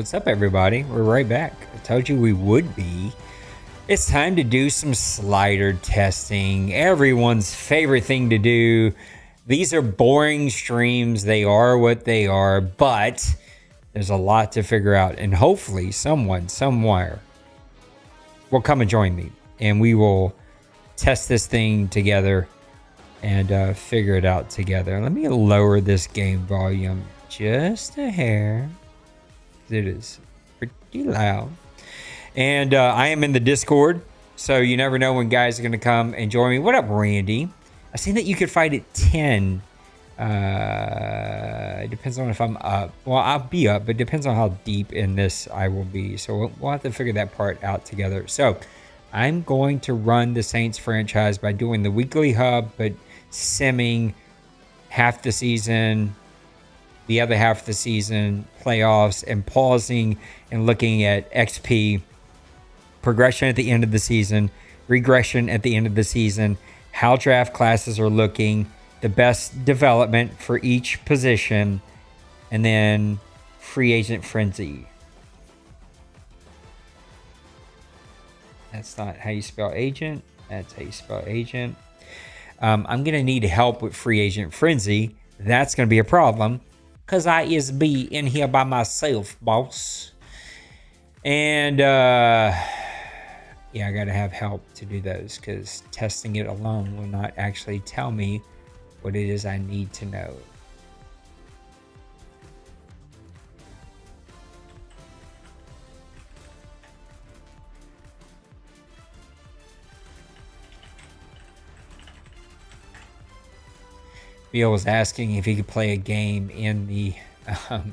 What's up, everybody? We're right back. I told you we would be. It's time to do some slider testing. Everyone's favorite thing to do. These are boring streams. They are what they are, but there's a lot to figure out. And hopefully someone, somewhere will come and join me. And we will test this thing together and figure it out together. Let me lower this game volume just a hair. It is pretty loud. And I am in the Discord, so you never know when guys are going to come and join me. What up, Randy? I seen that you could fight at 10. It depends on if I'm up. Well, I'll be up, but it depends on how deep in this I will be. So we'll have to figure that part out together. So I'm going to run the Saints franchise by doing the weekly hub, but simming half the season, the other half of the season, playoffs, and pausing and looking at XP, progression at the end of the season, regression at the end of the season, how draft classes are looking, the best development for each position, and then free agent frenzy. That's not how you spell agent. That's how you spell agent. I'm going to need help with free agent frenzy. That's going to be a problem, because I is be in here by myself, boss. And, yeah, yeah, I got to have help to do those because testing it alone will not actually tell me what it is I need to know. Bill was asking if he could play a game um,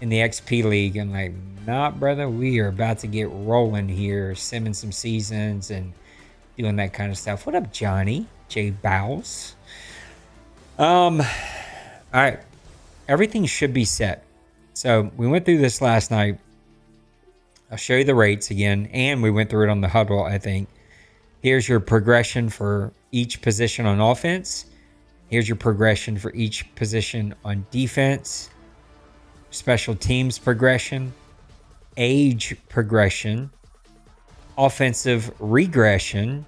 in the XP League. I'm like, nah, brother, we are about to get rolling here, simming some seasons and doing that kind of stuff. What up, Johnny? J Bowles. All right. Everything should be set. So we went through this last night. I'll show you the rates again, and we went through it on the huddle, I think. Here's your progression for each position on offense. Here's your progression for each position on defense. Special teams progression, age progression, offensive regression,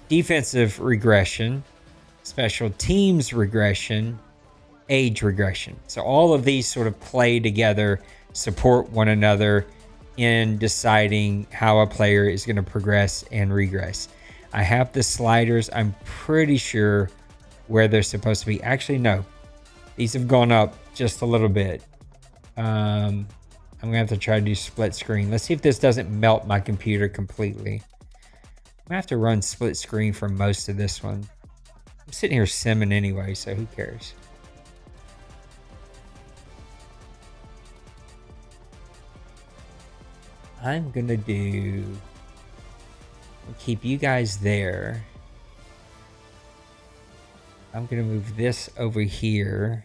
defensive regression, special teams regression, age regression. So all of these sort of play together, support one another in deciding how a player is going to progress and regress. I have the sliders. I'm pretty sure where they're supposed to be. Actually, no. These have gone up just a little bit. I'm going to have to try to do split screen. Let's see if this doesn't melt my computer completely. I'm going to have to run split screen for most of this one. I'm sitting here simming anyway, so who cares? I'm going to do... I'll keep you guys there. I'm going to move this over here.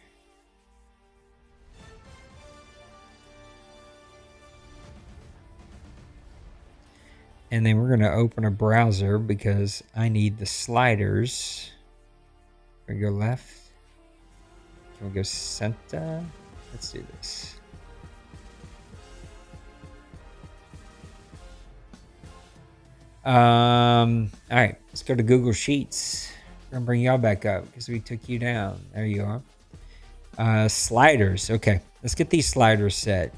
And then we're going to open a browser because I need the sliders. Can we go left? Can we go center? Let's do this. All right, let's go to Google Sheets. We're gonna bring y'all back up because we took you down. There you are. Sliders. Okay, let's get these sliders set.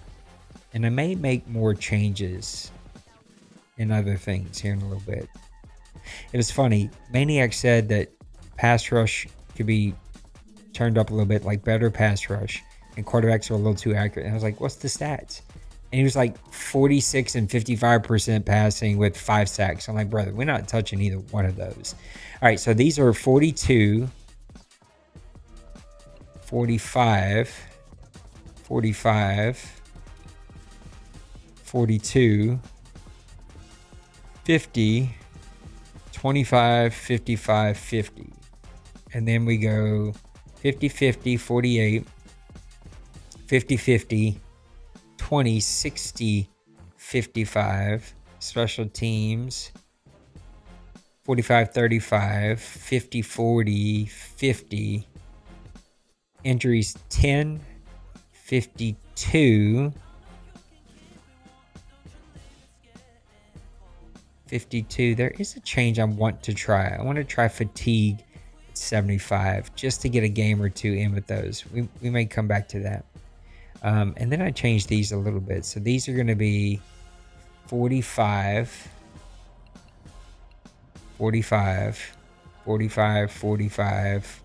And I may make more changes in other things here in a little bit. It was funny. Maniac said that pass rush could be turned up a little bit, like better pass rush, and quarterbacks are a little too accurate. And I was like, what's the stats? And he was like 46 and 55% passing with 5 sacks. I'm like, brother, we're not touching either one of those. All right, so these are 42, 45, 45, 42, 50, 25, 55, 50. And then we go 50, 50, 48, 50, 50, 20, 60, 55, special teams, 45, 35, 50, 40, 50, injuries 10, 52, 52. There is a change I want to try. I want to try fatigue at 75 just to get a game or two in with those. We may come back to that. And then I changed these a little bit. So these are going to be 45, 45, 45, 45,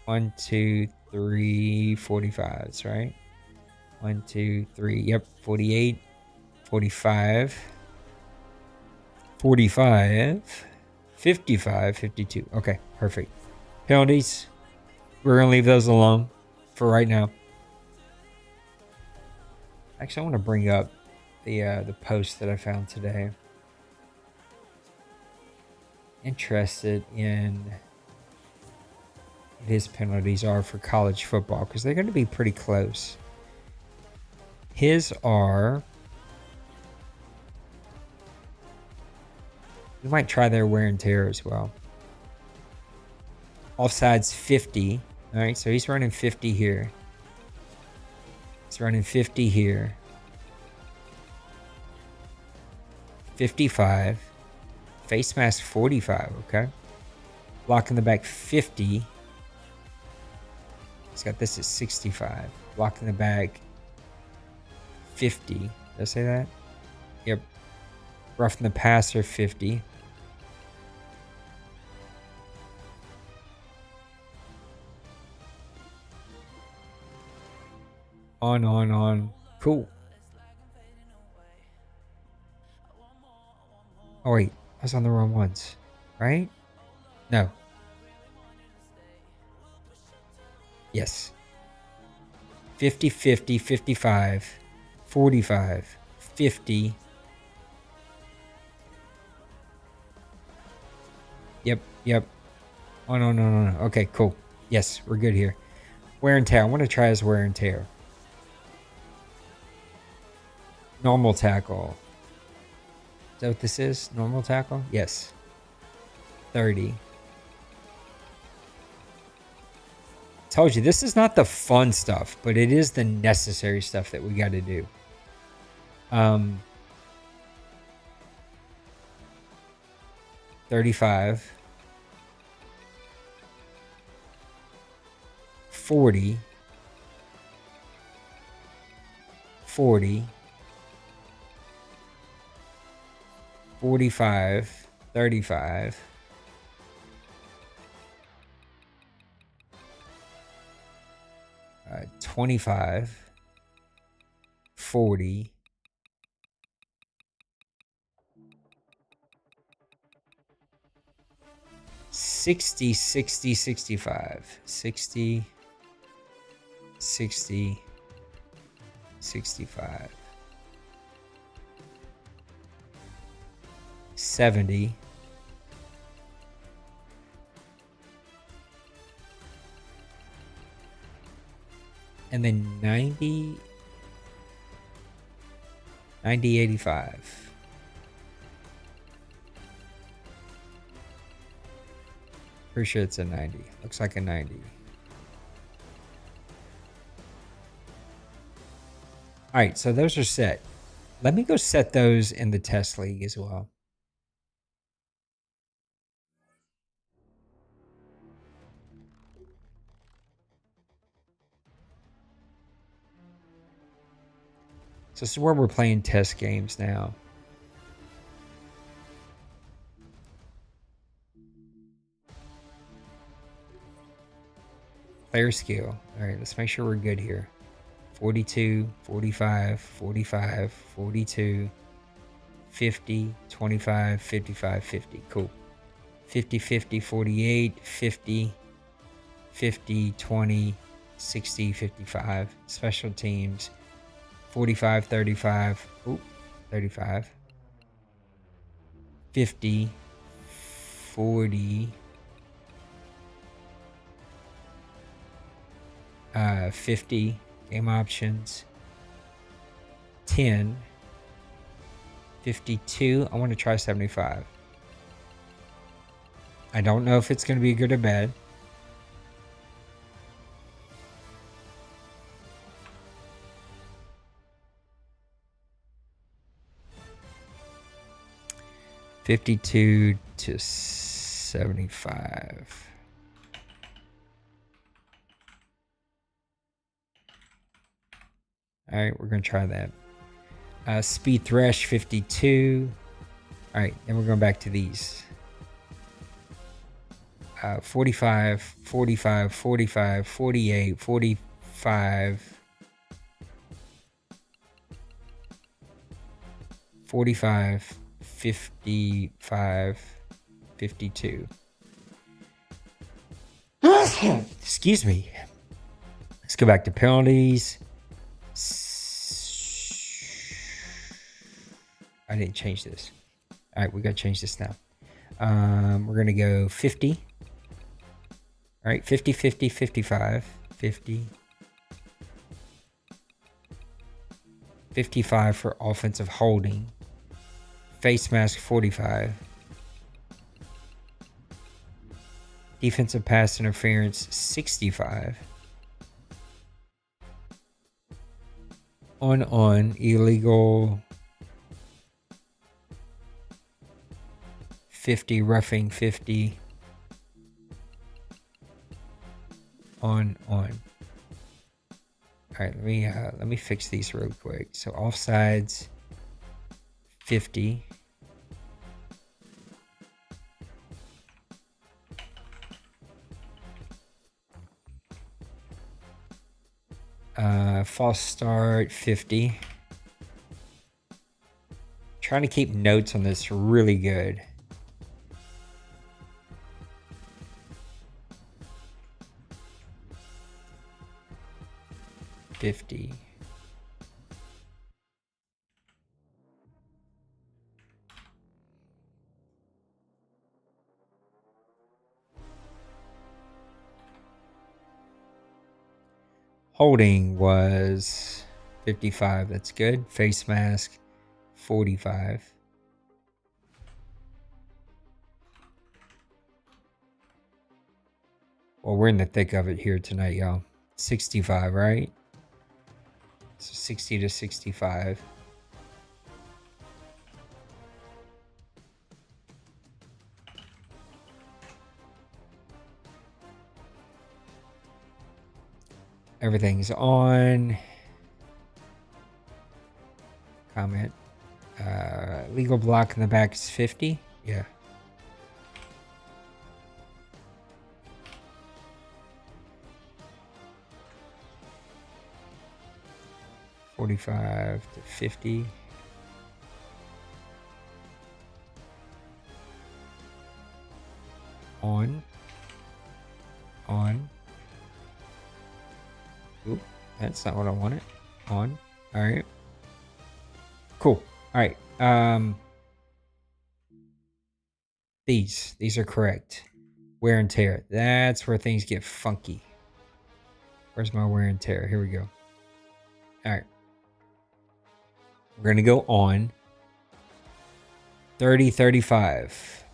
1, 2, 3, 45s, right? 1, 2, 3. Yep, 48, 45, 45, 55, 52. Okay, perfect. Penalties, we're going to leave those alone for right now. Actually, I want to bring up the post that I found today. Interested in what his penalties are for college football because they're going to be pretty close. His are... We might try their wear and tear as well. Offsides 50. All right, so he's running 50 here. He's running 50 here. 55. Face mask 45, okay. Block in the back 50. He's got this at 65. Block in the back 50. Did I say that? Yep. Roughing the passer, 50. On. Cool. Oh, wait. I was on the wrong ones. Right? No. Yes. 50, 50, 55, 45, 50. Yep. Oh, no. Okay, cool. Yes, we're good here. Wear and tear. I want to try as wear and tear. Normal tackle. Is that what this is? Normal tackle? Yes. 30. Told you, this is not the fun stuff, but it is the necessary stuff that we got to do. 35. 40. 40. 45. 35. 25. 40. 60, 60, 65. 60, 60, 65. 70. And then 90, 85. Pretty sure it's a 90. Looks like a 90. All right, so those are set. Let me go set those in the test league as well. So this is where we're playing test games now. Player skill. All right, let's make sure we're good here. 42, 45, 45, 42, 50, 25, 55, 50. Cool. 50, 50, 48, 50, 50, 20, 60, 55. Special teams. 45, 35. Ooh, 35. 50, 40. 50 game options. 10. 52. I want to try 75. I don't know if it's going to be good or bad. $52 to $75. All right, we're going to try that. Speed Thresh 52. All right, then we're going back to these. 45, 45, 45, 48, 45, 45, 55, 52. Excuse me. Let's go back to penalties. I didn't change this. All right, we got to change this now. We're going to go 50. All right, 50, 50, 55, 50. 55 for offensive holding. Face mask 45. Defensive pass interference 65. On illegal 50, roughing 50. On. All right, let me fix these real quick. So offsides 50. False start 50. Trying to keep notes on this really good. $50. Holding was 55. That's good. Face mask 45. Well, we're in the thick of it here tonight, y'all. 65, right? So 60 to 65. Everything's on. Comment. Legal block in the back is 50. Yeah. $45 to $50. On. Oop, that's not what I wanted. On. All right. Cool. All right. These are correct. Wear and tear. That's where things get funky. Where's my wear and tear? Here we go. All right. We're going to go on 30, 35.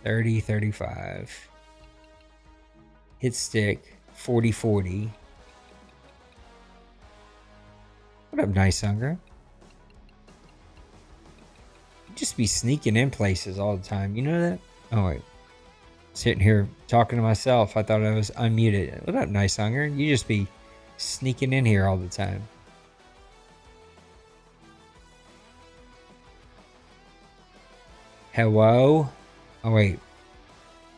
30, 35. Hit stick 40, 40. What up, Nice Hunger? You just be sneaking in places all the time. You know that? Oh, wait. Sitting here talking to myself. I thought I was unmuted. What up, Nice Hunger? You just be sneaking in here all the time. Hello? Oh, wait.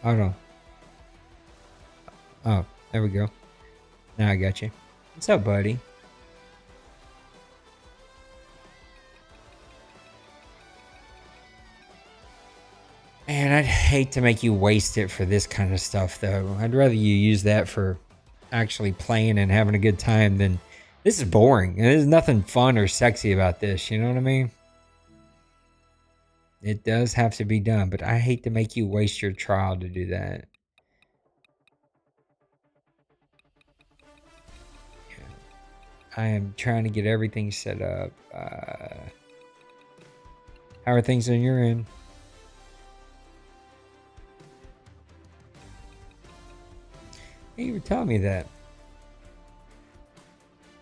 Hold on. Oh, there we go. Now I got you. What's up, buddy? Man, I'd hate to make you waste it for this kind of stuff, though. I'd rather you use that for actually playing and having a good time than... This is boring. There's nothing fun or sexy about this, you know what I mean? It does have to be done, but I hate to make you waste your trial to do that. Yeah. I am trying to get everything set up. How are things on your end? Hey, you were telling me that.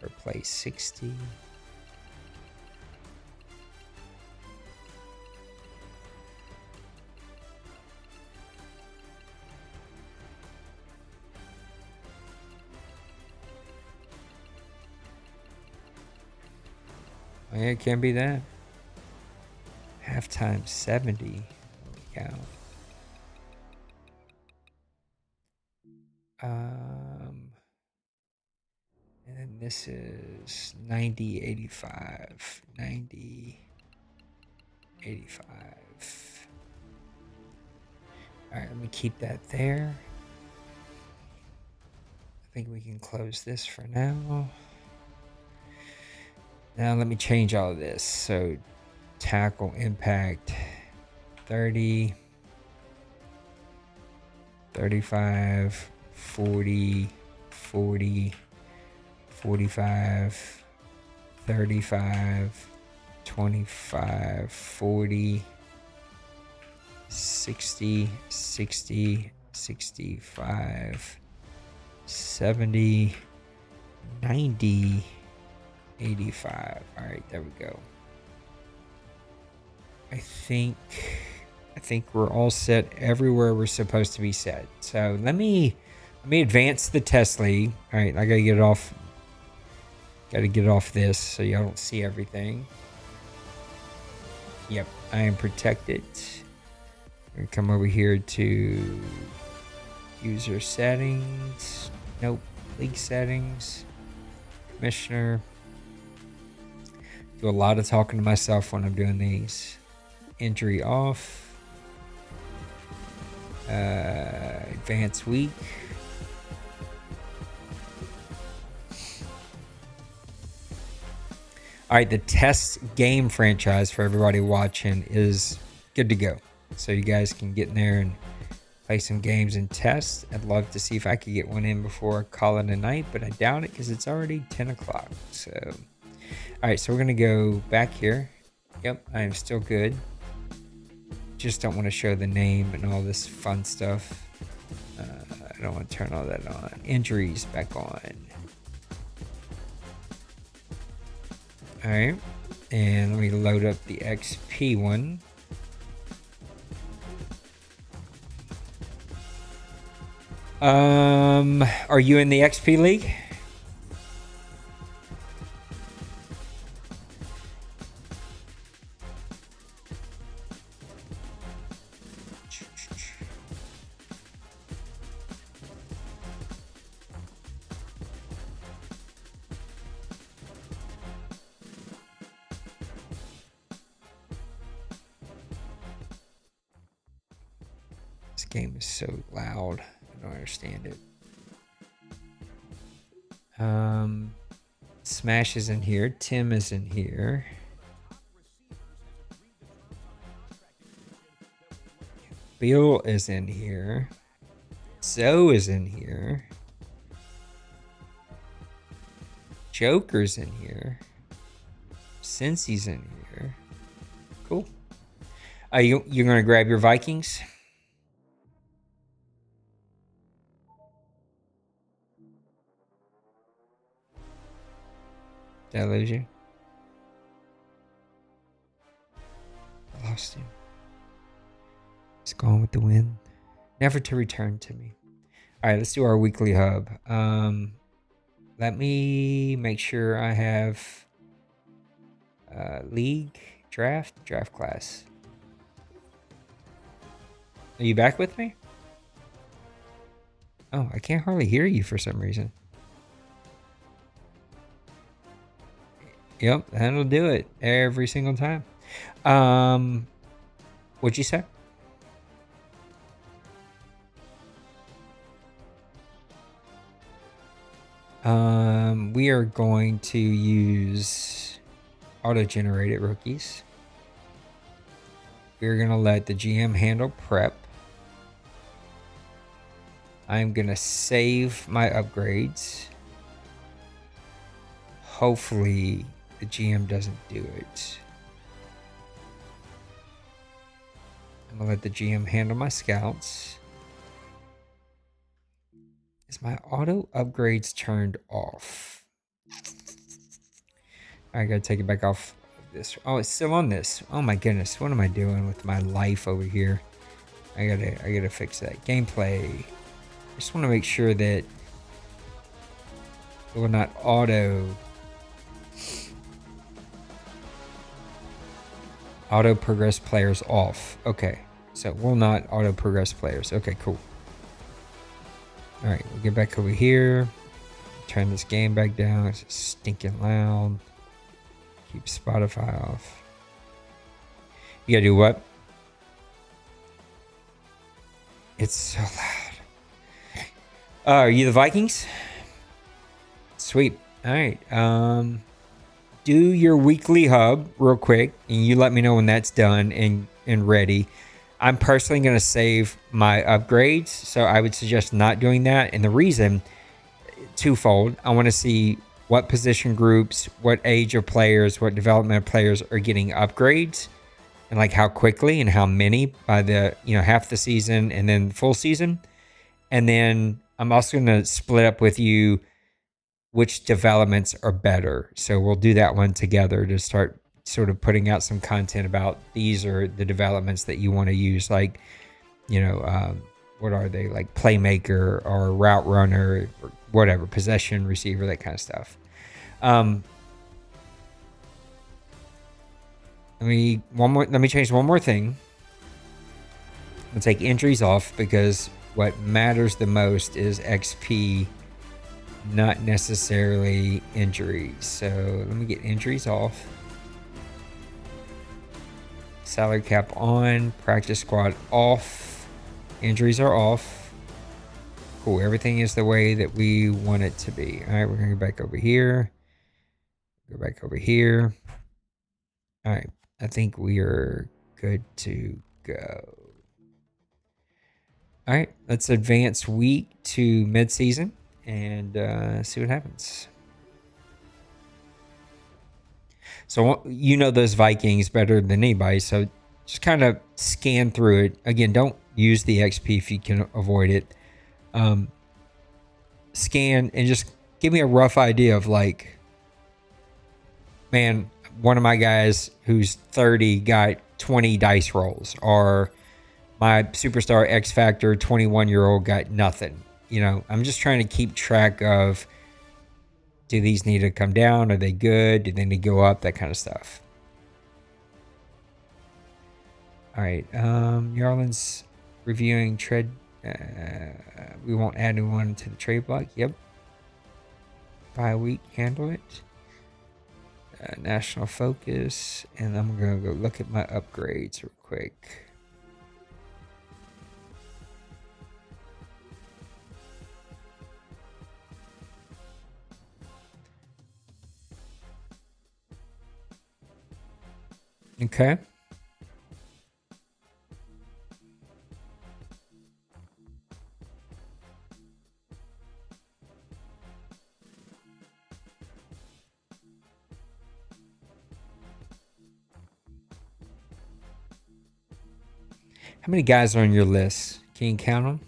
Replace 60. Oh, yeah, it can't be that. Halftime 70. Holy cow. And then this is 90, 85. 90, 85. All right, let me keep that there. I think we can close this for now. Now let me change all of this. So tackle impact 30, 35, 40, 40, 45, 35, 25, 40, 60, 60, 65, 70, 90, 85. All right, there we go. I think we're all set everywhere we're supposed to be set. So let me advance the test league. All right, I gotta get it off. Gotta get it off this so y'all don't see everything. Yep, I am protected. We're gonna come over here to user settings. Nope, league settings. Commissioner. Do a lot of talking to myself when I'm doing these. Injury off. Advanced week. All right, the test game franchise for everybody watching is good to go. So you guys can get in there and play some games and test. I'd love to see if I could get one in before I call it a night, but I doubt it because it's already 10 o'clock. So, all right, so we're going to go back here. Yep, I am still good. Just don't want to show the name and all this fun stuff. I don't want to turn all that on. Injuries back on. All right, and let me load up the XP one. Are you in the XP league? This game is so loud. I don't understand it. Smash is in here. Tim is in here. Bill is in here. Zoe is in here. Joker's in here. Cincy's in here. Cool. You're gonna grab your Vikings? Did I lose you? I lost him. He's gone with the wind, never to return to me. All right, let's do our weekly hub. Let me make sure I have league draft class. Are you back with me? Oh, I can't hardly hear you for some reason. Yep, that'll do it every single time. What'd you say? We are going to use auto-generated rookies. We're going to let the GM handle prep. I'm going to save my upgrades. Hopefully the GM doesn't do it. I'm going to let the GM handle my scouts. Is my auto upgrades turned off? I gotta take it back off this. Oh, it's still on this. Oh my goodness, what am I doing with my life over here? I gotta fix that. Gameplay. I just want to make sure that it will not auto progress players off. Okay, so it will not auto progress players. Okay, cool. All right, we'll get back over here. Turn this game back down. It's stinking loud. Keep Spotify off. You gotta do what? It's so loud. Are you the Vikings? Sweet. All right. Do your weekly hub real quick, and you let me know when that's done and ready. I'm personally going to save my upgrades, so I would suggest not doing that. And the reason, twofold. I want to see what position groups, what age of players, what development of players are getting upgrades, and like how quickly and how many by the half the season and then full season. And then I'm also going to split up with you which developments are better. So we'll do that one together to start sort of putting out some content about these are the developments that you want to use, like what are they, like playmaker or route runner or whatever, possession receiver, that kind of stuff. Let me change one more thing. I'll take injuries off because what matters the most is XP, not necessarily injuries. So let me get injuries off. Salary cap on, practice squad off, injuries are off. Cool, everything is the way that we want it to be. All right, we're gonna go back over here. Go back over here. All right, I think we are good to go. All right, let's advance week to mid-season and see what happens. So you know those Vikings better than anybody, so just kind of scan through it. Again, don't use the XP if you can avoid it. Scan and just give me a rough idea of like, man, one of my guys who's 30 got 20 dice rolls, or my superstar X Factor 21-year-old got nothing. You know, I'm just trying to keep track of, do these need to come down? Are they good? Do they need to go up? That kind of stuff. All right. New Orleans reviewing trade. We won't add anyone to the trade block. Yep. Bye week. Handle it. National focus. And I'm going to go look at my upgrades real quick. Okay. How many guys are on your list? Can you count them?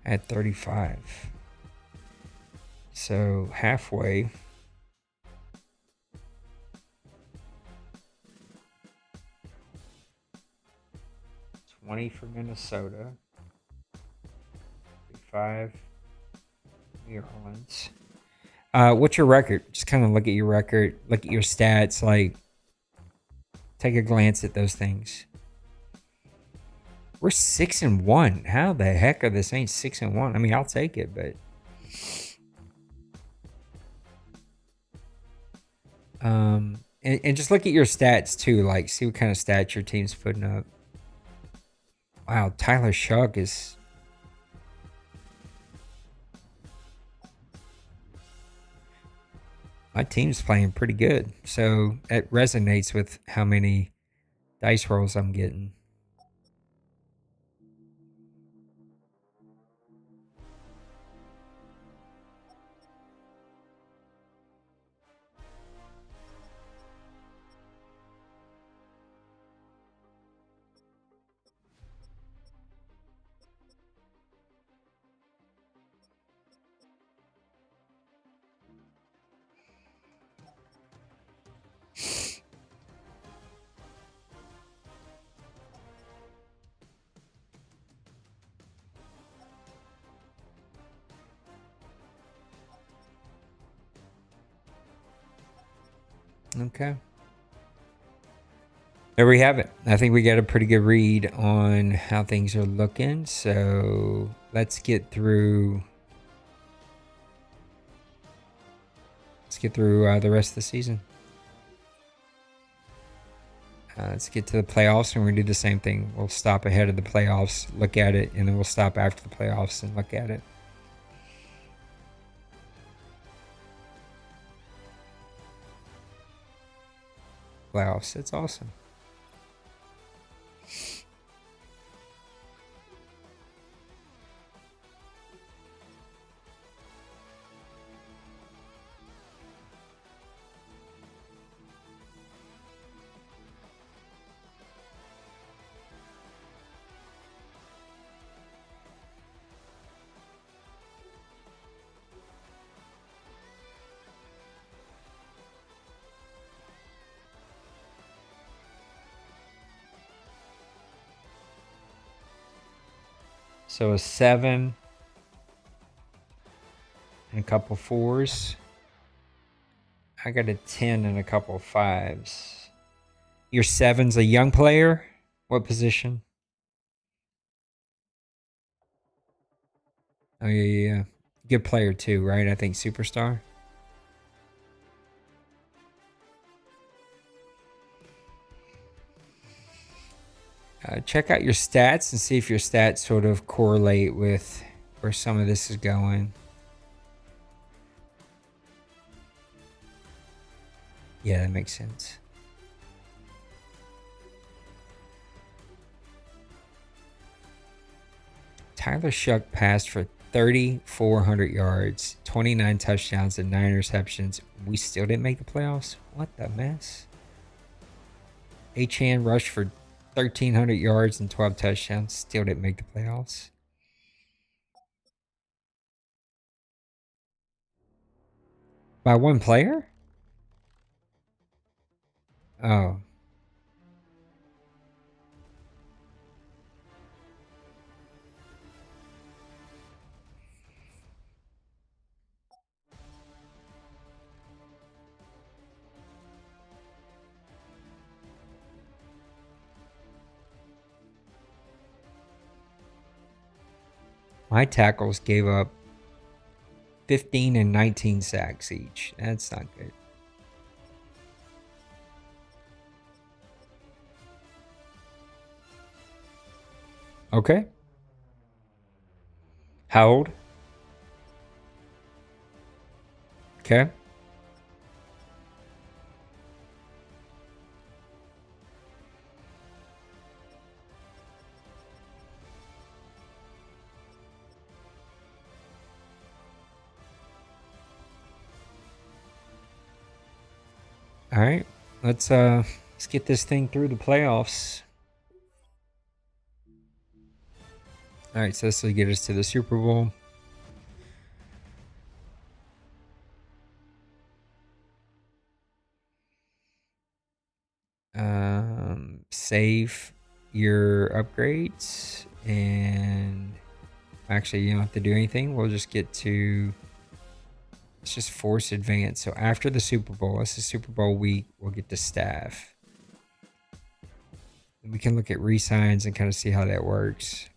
At 35. So halfway. 20 for Minnesota. 35 New Orleans. What's your record? Just kind of look at your record, look at your stats, like take a glance at those things. We're 6-1. How the heck are the Saints 6-1? I mean, I'll take it, but and just look at your stats too. Like, see what kind of stats your team's putting up. Wow, Tyler Shuck is. My team's playing pretty good, so it resonates with how many dice rolls I'm getting. Okay. There we have it. I think we got a pretty good read on how things are looking. So let's get through. Let's get through the rest of the season. Let's get to the playoffs, and we're gonna do the same thing. We'll stop ahead of the playoffs, look at it, and then we'll stop after the playoffs and look at it. Playoffs. It's awesome. So a 7 and a couple 4s. I got a 10 and a couple 5s. Your 7's a young player? What position? Oh, yeah. Good player too, right? I think superstar. Check out your stats and see if your stats sort of correlate with where some of this is going. Yeah, that makes sense. Tyler Shuck passed for 3,400 yards, 29 touchdowns, and 9 interceptions. We still didn't make the playoffs? What the mess? Achan rushed for 1,300 yards and 12 touchdowns. Still didn't make the playoffs. By one player? Oh. My tackles gave up 15 and 19 sacks each. That's not good. Okay. How old? Okay. All right. Let's get this thing through the playoffs. All right, so this will get us to the Super Bowl. Save your upgrades, and actually you don't have to do anything. We'll just get to, let's just force advance. So after the Super Bowl, this is Super Bowl week, we'll get to staff. We can look at re-signs and kind of see how that works.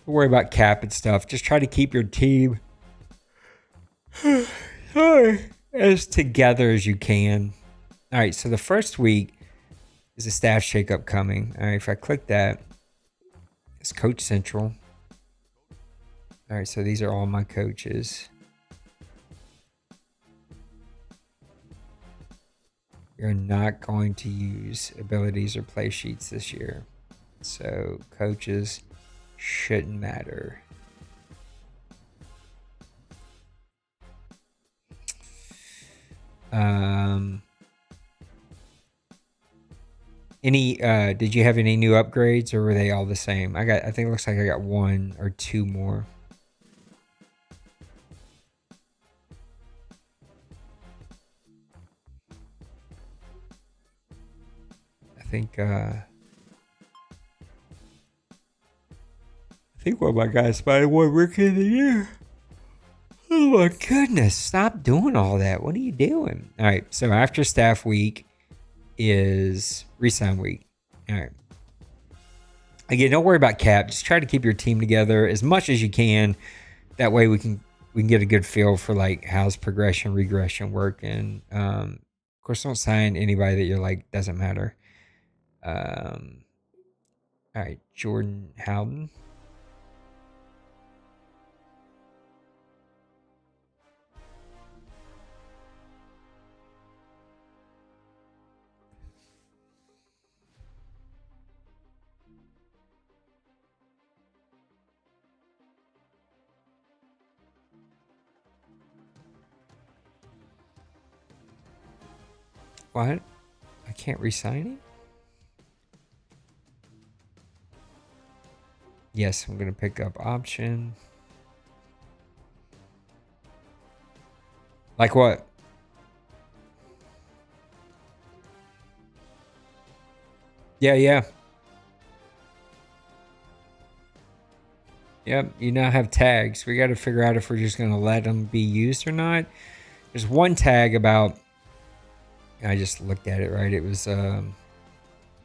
Don't worry about cap and stuff. Just try to keep your team as together as you can. All right, so the first week is a staff shakeup coming. All right, if I click that, it's Coach Central. All right, so these are all my coaches. You're not going to use abilities or play sheets this year. So coaches shouldn't matter. Did you have any new upgrades, or were they all the same? I think it looks like I got 1 or 2 more. I think one of my guys might have won Rookie of the Year. Oh my goodness, stop doing all that. What are you doing? All right, so after staff week is resign week. All right. Again, don't worry about cap. Just try to keep your team together as much as you can. That way we can get a good feel for like how's progression, regression working. Of course, don't sign anybody that you're like doesn't matter. All right, Jordan Howden. What? I can't re-sign him? Yes, I'm going to pick up option. Like what? Yeah, yeah. Yep, you now have tags. We got to figure out if we're just going to let them be used or not. There's one tag about, I just looked at it, right? It was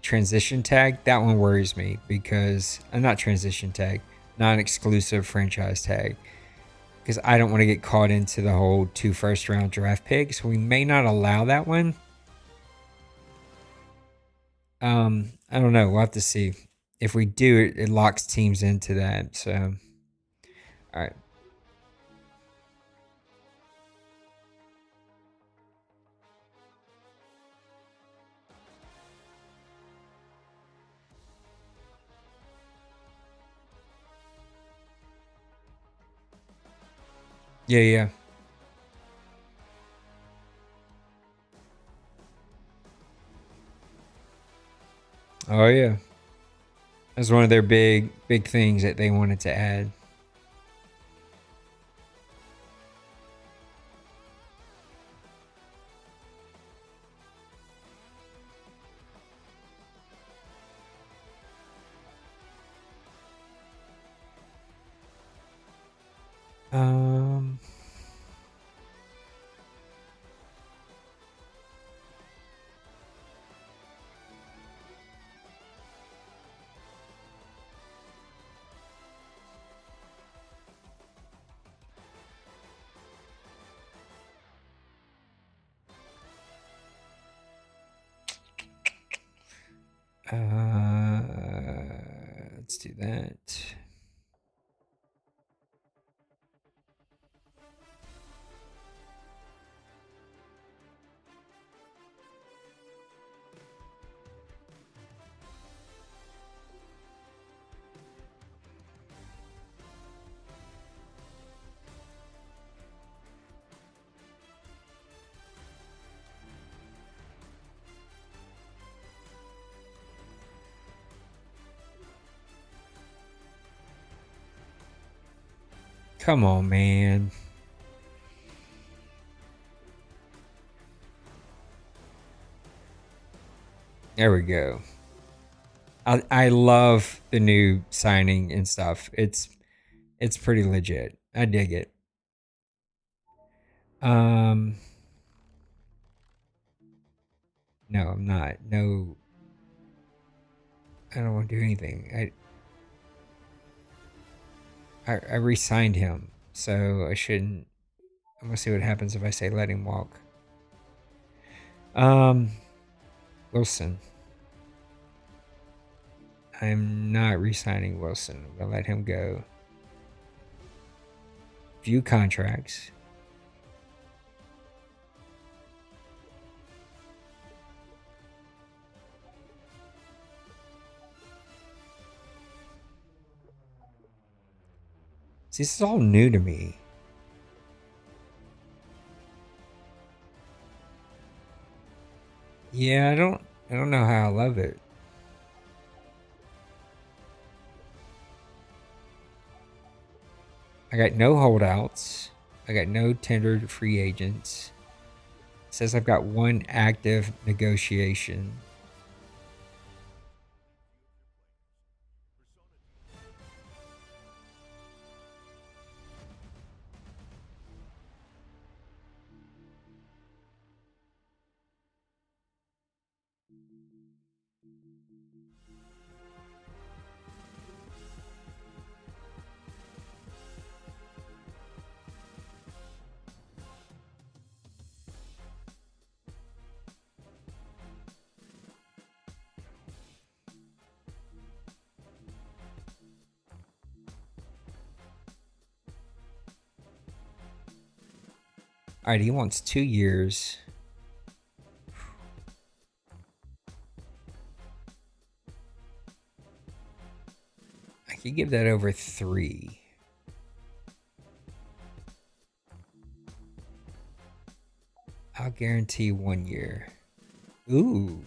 transition tag. That one worries me because not transition tag, non-exclusive franchise tag. Because I don't want to get caught into the whole 2 first-round draft picks. We may not allow that one. I don't know. We'll have to see. If we do, it locks teams into that. So, all right. Yeah, yeah. Oh, yeah. That's one of their big things that they wanted to add. Um, let's do that. Come on, man. There we go. I love the new signing and stuff. It's pretty legit. I dig it. Um, no, I'm not. No, I don't want to do anything. I re-signed him, so I shouldn't. I'm gonna see what happens if I say let him walk. Um, Wilson. I'm not re-signing Wilson. I'm gonna let him go. View contracts. See, this is all new to me. Yeah, I don't know how I love it. I got no holdouts. I got no tendered free agents. It says I've got one active negotiation. All right, he wants 2 years. I could give that over 3. I'll guarantee 1 year. Ooh.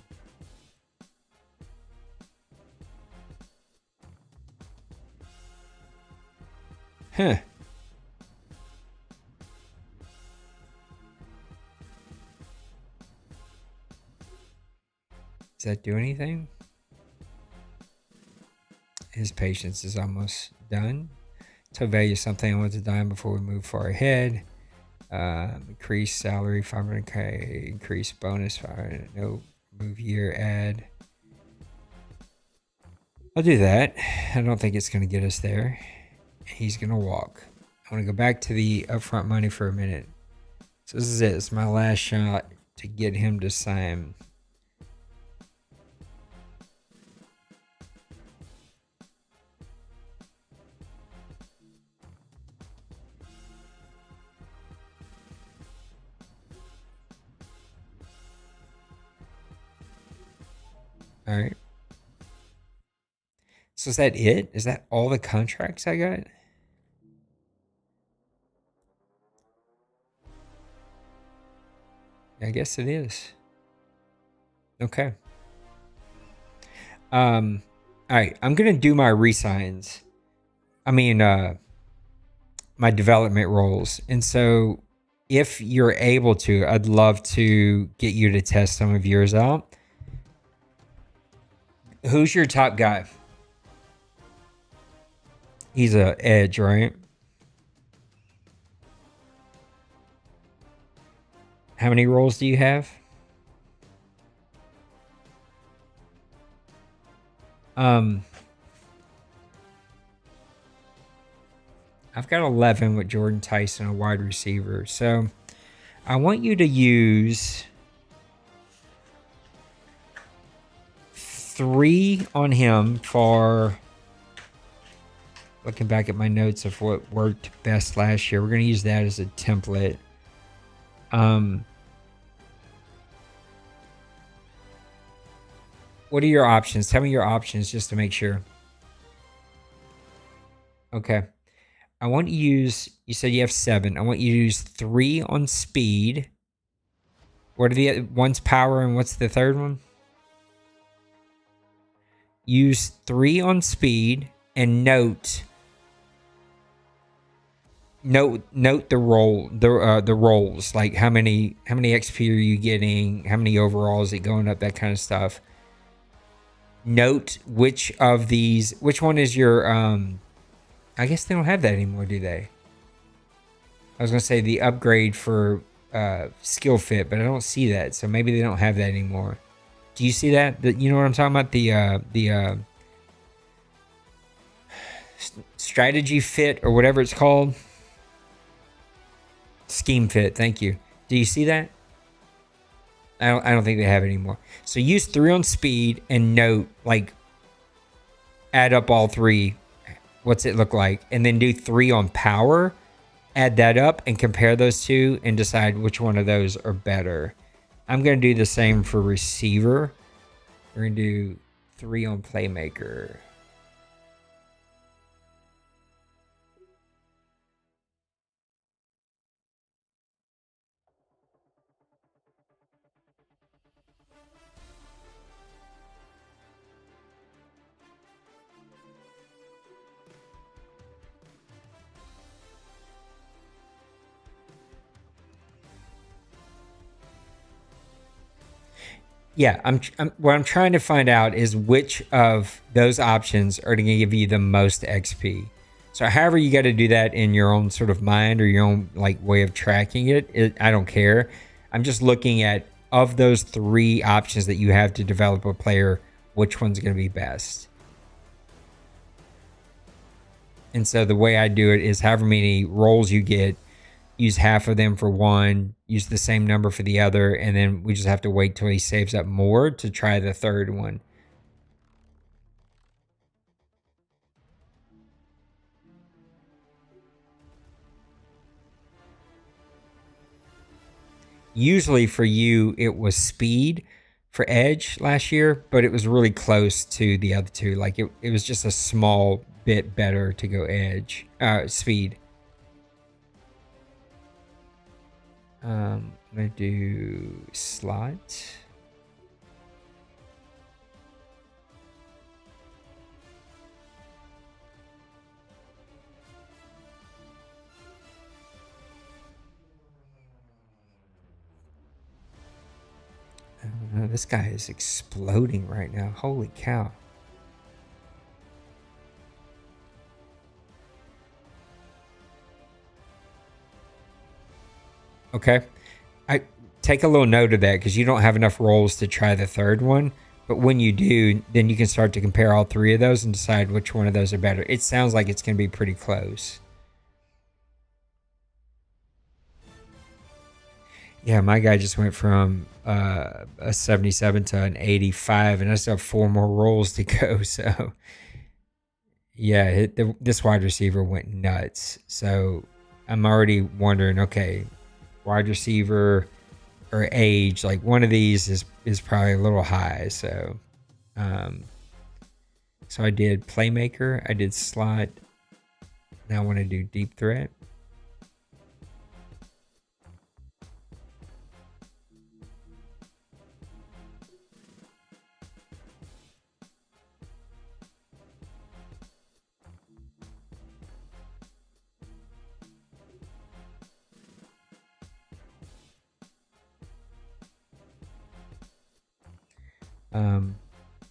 Huh. Does that do anything? his patience is almost done. To value something I want to dime before we move far ahead. Increase salary 500k. Increase bonus 500. No move year add. I'll do that. I don't think it's going to get us there. He's going to walk. I want to go back to the upfront money for a minute. So this is it. It's my last shot to get him to sign. All right. So is that it? Is that all the contracts I got? I guess it is. Okay. All right. I'm gonna do my resigns. I mean, my development roles, and so if you're able to, I'd love to get you to test some of yours out. Who's your top guy? He's a edge, right? How many roles do you have? I've got 11 with Jordan Tyson, a wide receiver. So I want you to use 3 on him for looking back at my notes of what worked best last year. We're going to use that as a template. What are your options? Tell me your options just to make sure. Okay. I want you to use, you said you have 7. I want you to use 3 on speed. What are the one's power and what's the third one? Use 3 on speed and note the roll the rolls, like how many XP are you getting, how many overall is it going up, that kind of stuff. Note which one is your I guess they don't have that anymore, do they? I was gonna say the upgrade for skill fit, but I don't see that, so maybe they don't have that anymore. Do you see that? You know what I'm talking about? The strategy fit or whatever it's called. Scheme fit. Thank you. Do you see that? I don't think they have it anymore. So use 3 on speed and note, like, add up all 3. What's it look like? And then do 3 on power. Add that up and compare those two and decide which one of those are better. I'm going to do the same for receiver. We're going to do 3 on playmaker. Yeah, what I'm trying to find out is which of those options are going to give you the most XP. So however you got to do that in your own sort of mind or your own like way of tracking it, I don't care. I'm just looking at, of those 3 options that you have to develop a player, which one's going to be best. And so the way I do it is however many rolls you get, use half of them for one, use the same number for the other, and then we just have to wait till he saves up more to try the third one. Usually for you, it was speed for edge last year, but it was really close to the other two. Like it was just a small bit better to go edge, speed. I'm gonna do slot. This guy is exploding right now. Holy cow. Okay. I take a little note of that because you don't have enough roles to try the third one. But when you do, then you can start to compare all three of those and decide which one of those are better. It sounds like it's going to be pretty close. Yeah, my guy just went from a 77 to an 85, and I still have four more rolls to go. So, yeah, this wide receiver went nuts. So, I'm already wondering, okay, wide receiver or age, like one of these is probably a little high. Um, so I did playmaker, I did slot. Now I want to do deep threat.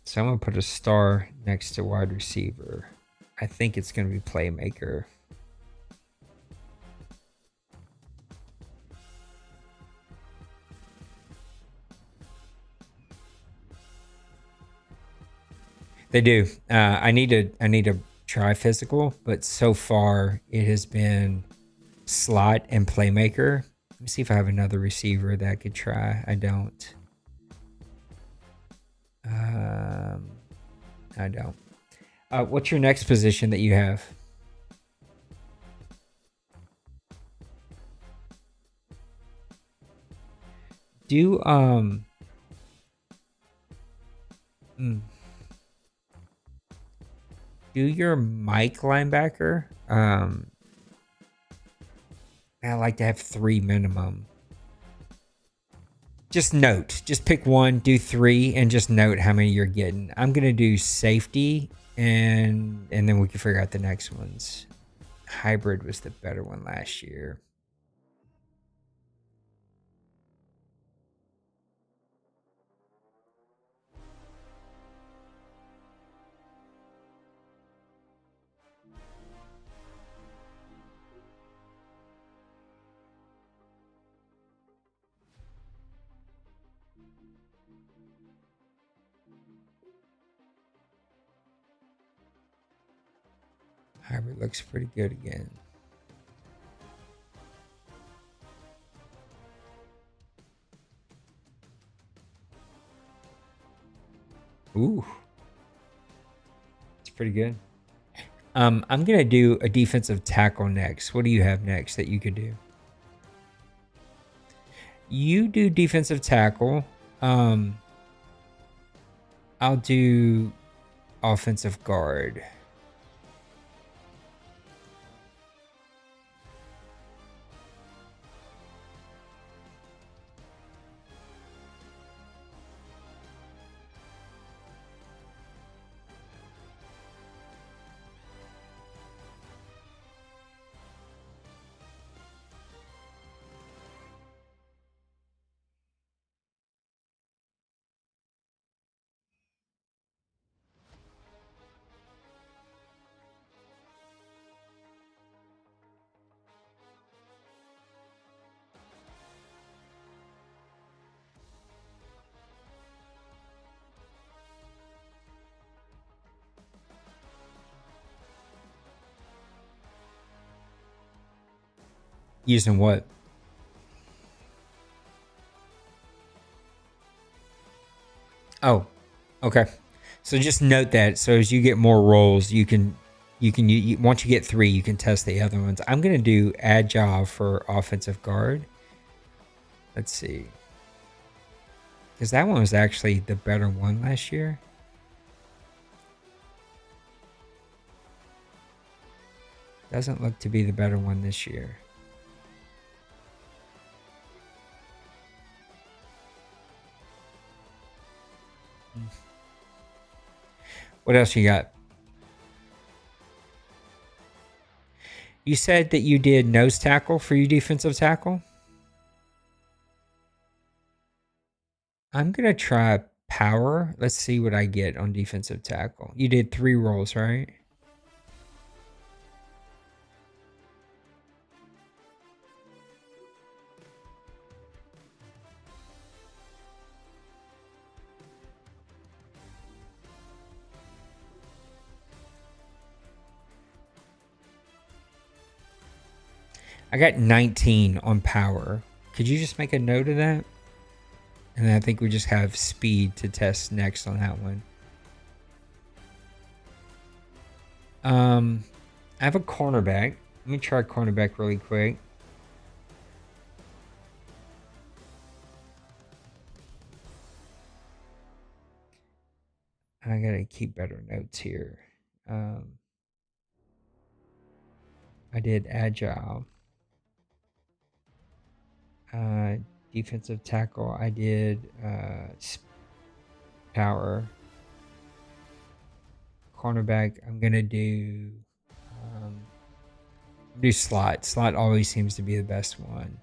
So I'm gonna put a star next to wide receiver. I think it's gonna be playmaker. They do. I need to try physical, but so far it has been slot and playmaker. Let me see if I have another receiver that I could try. I don't. I don't. What's your next position that you have? Do mm, do your Mike linebacker? I like to have three minimum. Just note, just pick one, do three, and just note how many you're getting. I'm gonna do safety, and then we can figure out the next ones. Hybrid was the better one last year. Hybrid looks pretty good again. Ooh, it's pretty good. I'm gonna do a defensive tackle next. What do you have next that you could do? You do defensive tackle. Um, I'll do offensive guard. Using what? Oh, okay. So just note that. So as you get more rolls, once you get three, you can test the other ones. I'm gonna do agile for offensive guard. Let's see, because that one was actually the better one last year. Doesn't look to be the better one this year. What else you got? You said that you did nose tackle for your defensive tackle. I'm gonna try power. Let's see what I get on defensive tackle. You did three rolls, right? I got 19 on power. Could you just make a note of that? And then I think we just have speed to test next on that one. I have a cornerback. Let me try cornerback really quick. I gotta keep better notes here. I did agile. Defensive tackle. I did power. Cornerback. I'm gonna do slot. Slot always seems to be the best one.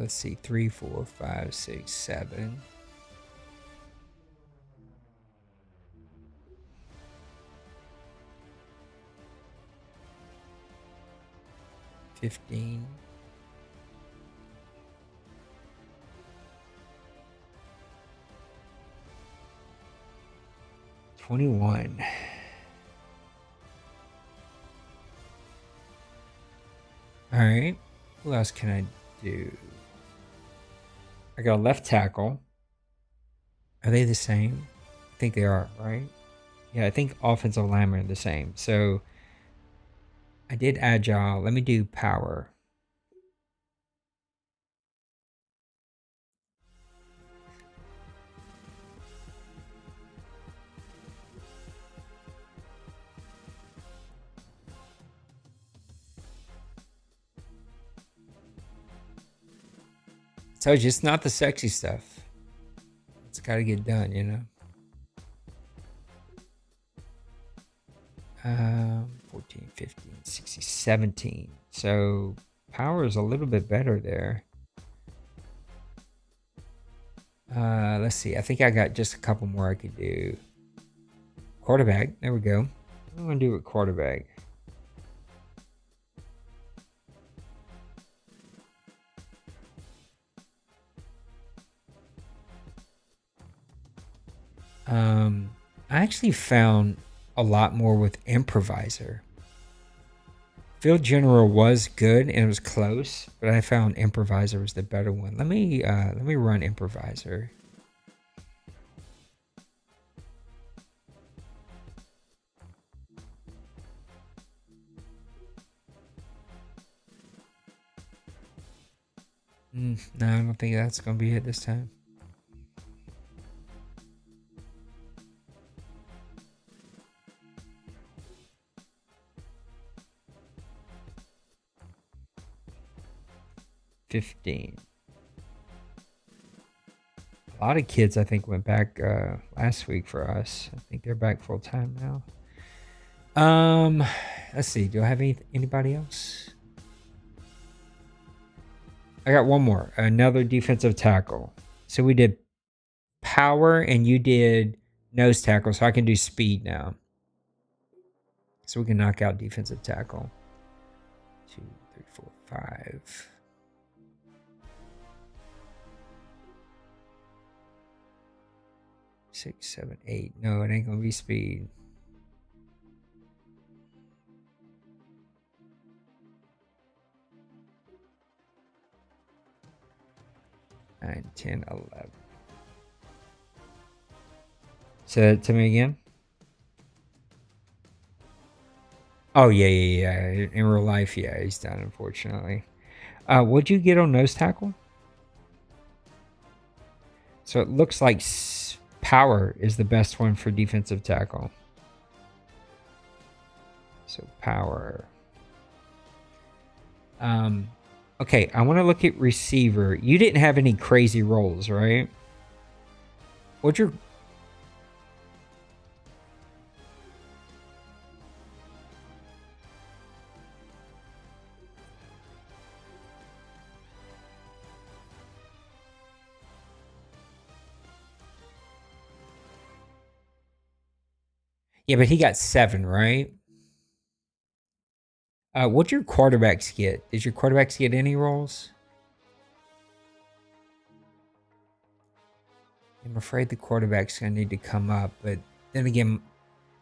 Let's see, 3, 4, 5, 6, 7. $15. 21. All right. Who else can I do? I got a left tackle. Are they the same? I think they are, right? Yeah, I think offensive linemen are the same. So I did agile. Let me do power. So just not the sexy stuff. It's got to get done, you know? 14, 15, 16, 17. So power is a little bit better there. Let's see. I think I got just a couple more I could do. Quarterback. There we go. What am I going to do with quarterback? I actually found a lot more with improviser. Field general was good and it was close, but I found improviser was the better one. Let me run improviser. No, I don't think that's gonna be it this time. $15. A lot of kids, I think, went back last week for us. I think they're back full time now. Let's see. Do I have anybody else? I got one more. Another defensive tackle. So we did power and you did nose tackle. So I can do speed now. So we can knock out defensive tackle. 2, 3, 4, 5. Six, 7, 8. No, it ain't gonna be speed. 9, 10, 11. Say that to me again. Oh yeah. In real life, yeah, he's done. Unfortunately. What'd you get on nose tackle? So it looks like power is the best one for defensive tackle. So power. Okay, I want to look at receiver. You didn't have any crazy rolls, right? What's your... Yeah, but he got 7, right? What'd your quarterbacks get? Did your quarterbacks get any roles? I'm afraid the quarterback's gonna need to come up, but then again,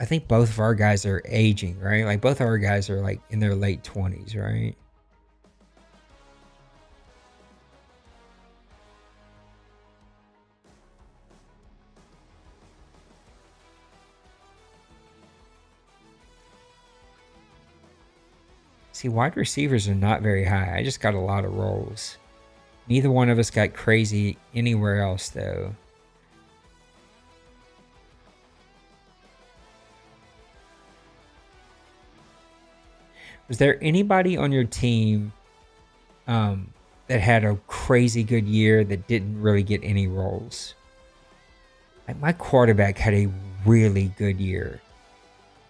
I think both of our guys are aging, right? Like both of our guys are like in their late 20s, right? See, wide receivers are not very high. I just got a lot of roles. Neither one of us got crazy anywhere else, though. Was there anybody on your team that had a crazy good year that didn't really get any roles? Like my quarterback had a really good year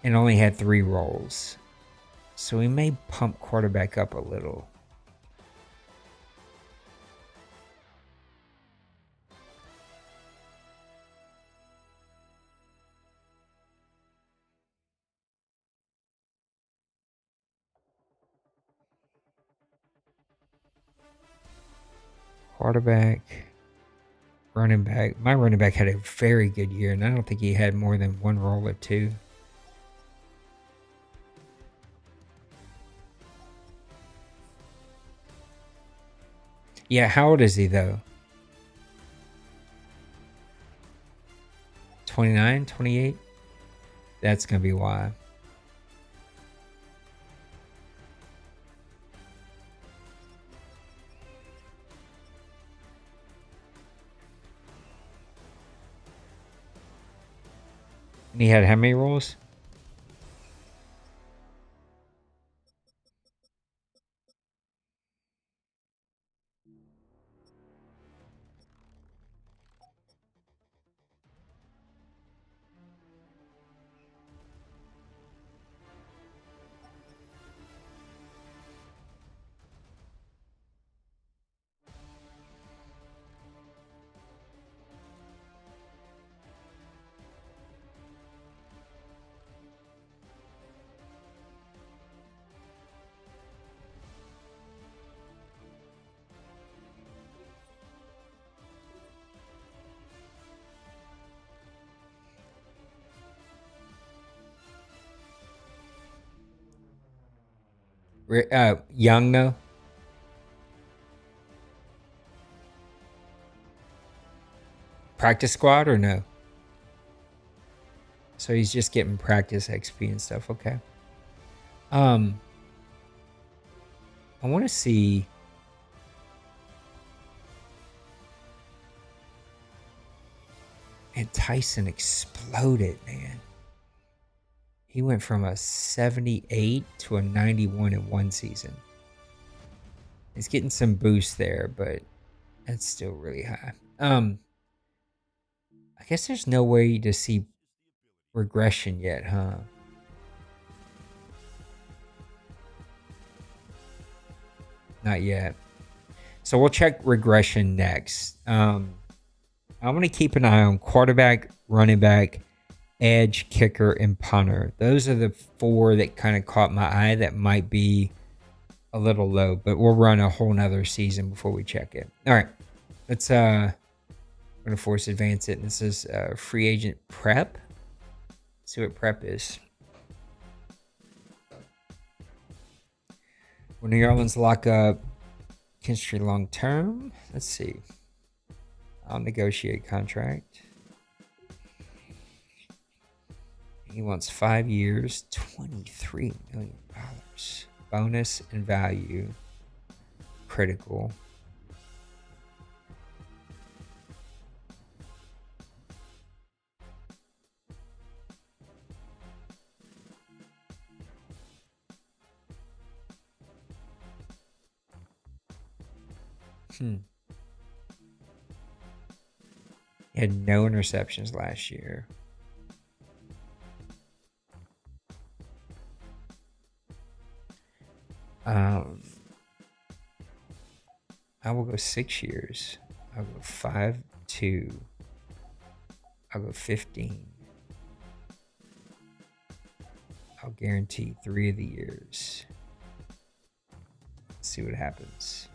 and only had 3 roles. So we may pump quarterback up a little. Quarterback, running back. My running back had a very good year, and I don't think he had more than 1 role or 2. Yeah, how old is he though? 29, 28? That's going to be why. And he had how many roles? Young though. Practice squad or no? So he's just getting practice XP and stuff. Okay. I want to see. And Tyson exploded, man. He went from a 78 to a 91 in 1 season. He's getting some boost there, but that's still really high. I guess there's no way to see regression yet, huh? Not yet. So we'll check regression next. I'm going to keep an eye on quarterback, running back, edge, kicker, and punter. Those are the 4 that kind of caught my eye that might be a little low, but we'll run a whole nother season before we check it. All right. Let's I'm going to force advance it. This is free agent prep. Let's see what prep is. When New Orleans lock up Kinstry long term. Let's see. I'll negotiate contract. He wants 5 years, $23 million. Bonus and value. Critical. He had no interceptions last year. I will go 6 years. I'll go 5-2. I'll go 15. I'll guarantee 3 of the years. Let's see what happens.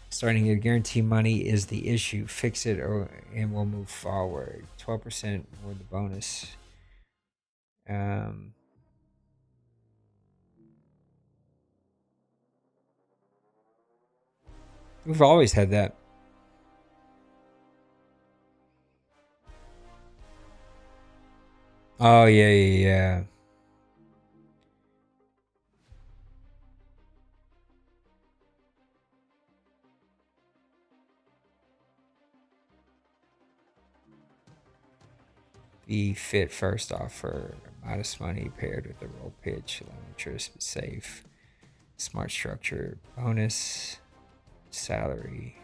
Starting to guarantee money is the issue. Fix it and we'll move forward. 12% more the bonus. We've always had that. Oh, yeah. Be fit first offer. Modest money paired with the roll pitch. Low interest, but safe. Smart structure. Bonus. Salary.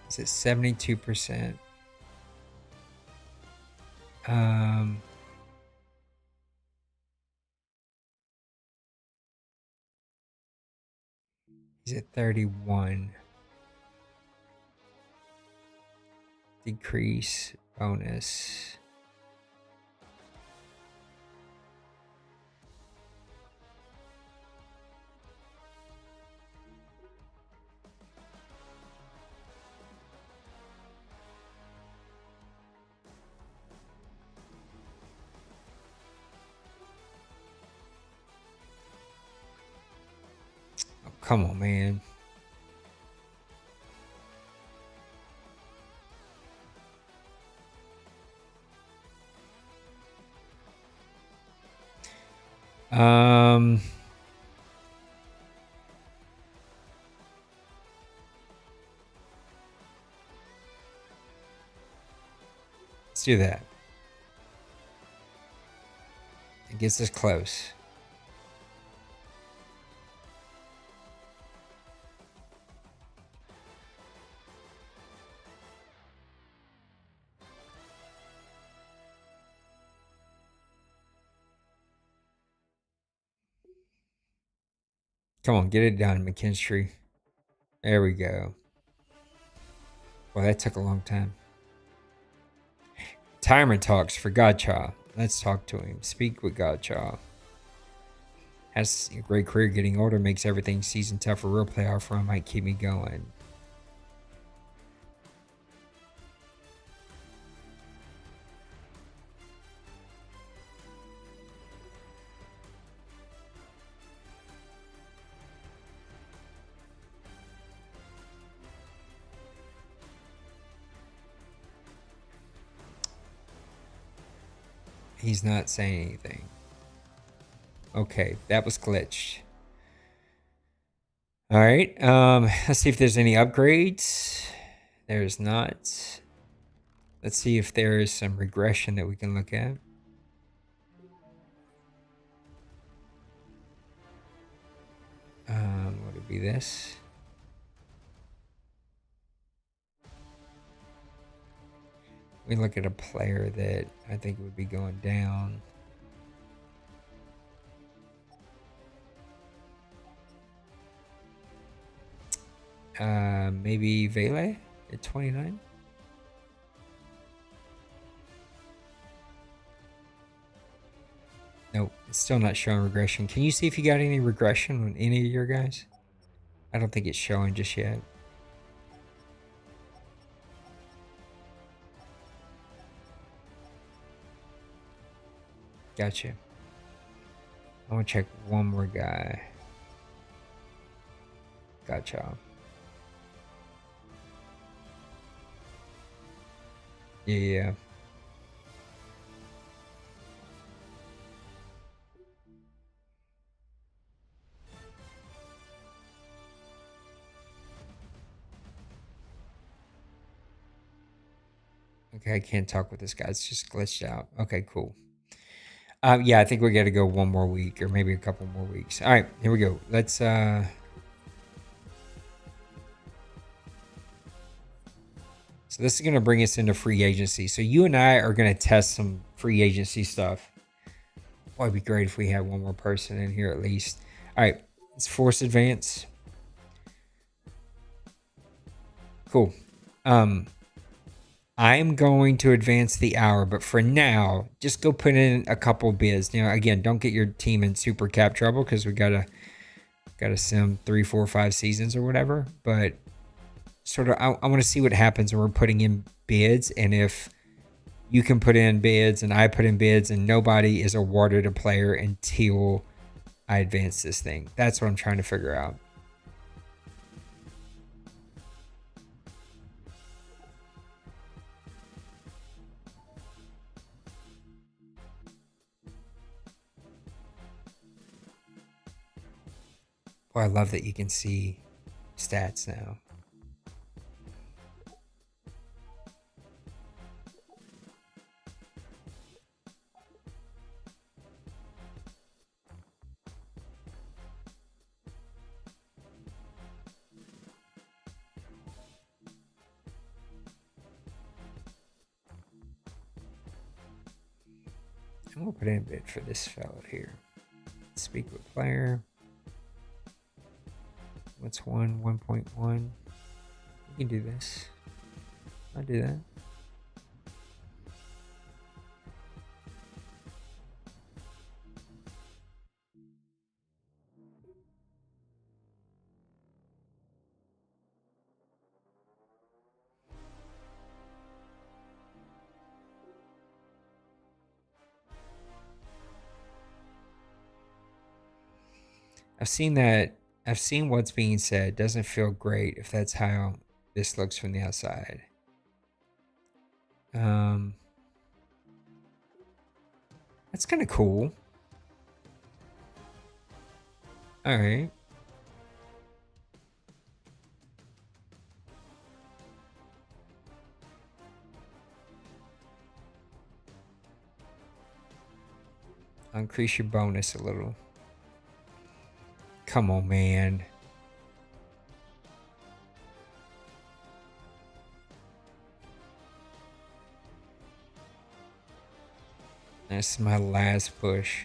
Is it 72%? He's at 31. Decrease bonus. Oh, come on, man. Let's do that. It gets us close. Come on, get it done, McKinstry. There we go. Well, that took a long time. Timer talks for Godchaw. Let's talk to him. Speak with Godchaw. Has a great career. Getting older makes everything season tough. A real playoff run might keep me going. He's not saying anything. Okay, that was glitched. All right. Let's see if there's any upgrades. There's not. Let's see if there is some regression that we can look at. Would it be this? We look at a player that I think would be going down. Maybe Vele at 29. Nope, it's still not showing regression. Can you see if you got any regression on any of your guys? I don't think it's showing just yet. Gotcha. I want to check one more guy. Gotcha. Yeah. Okay, I can't talk with this guy. It's just glitched out. Okay, cool. Yeah, I think we got to go one more week or maybe a couple more weeks. All right, here we go. Let's. So this is going to bring us into free agency. So you and I are going to test some free agency stuff. Boy, it'd be great if we had one more person in here at least. All right, let's force advance. Cool. I'm going to advance the hour, but for now, just go put in a couple bids. You know, again, don't get your team in super cap trouble because we gotta sim 3, 4, 5 seasons or whatever. But sort of, I want to see what happens when we're putting in bids, and if you can put in bids and I put in bids, and nobody is awarded a player until I advance this thing. That's what I'm trying to figure out. Boy, I love that you can see stats now. I'm gonna put in a bid for this fellow here. Speak with player. What's 1.1? We can do this. I'll do that. I've seen that. I've seen what's being said. Doesn't feel great if that's how this looks from the outside. That's kind of cool. All right. I'll increase your bonus a little. Come on, man. This is my last push.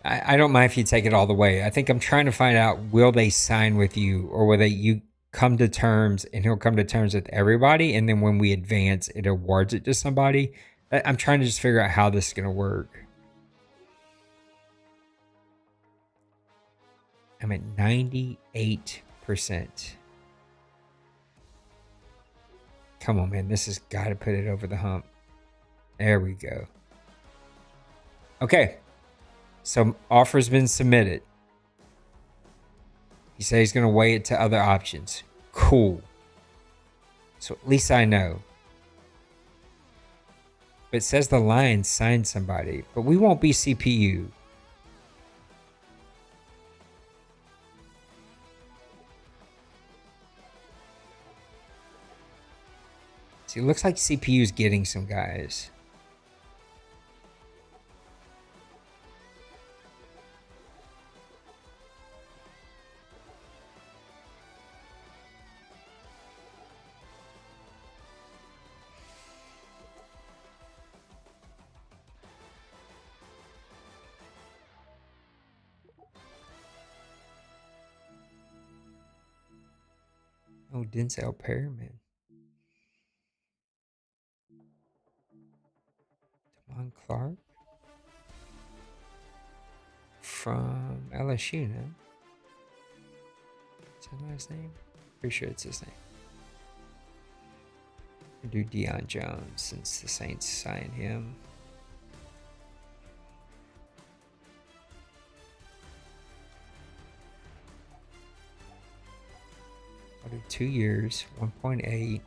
I don't mind if you take it all the way. I think I'm trying to find out, will they sign with you, or will you come to terms and he'll come to terms with everybody, and then when we advance, it awards it to somebody. I'm trying to just figure out how this is going to work. I'm at 98%. Come on, man. This has got to put it over the hump. There we go. Okay. So offer's been submitted. He said he's going to weigh it to other options. Cool. So at least I know. But it says the Lions signed somebody, but we won't be CPU. See, it looks like CPU's getting some guys. Oh, Denzel Perryman. Damon Clark. From LSU, no? Is that his name? Pretty sure it's his name. I'll do Deion Jones since the Saints signed him. I'll do 2 years, 1.8,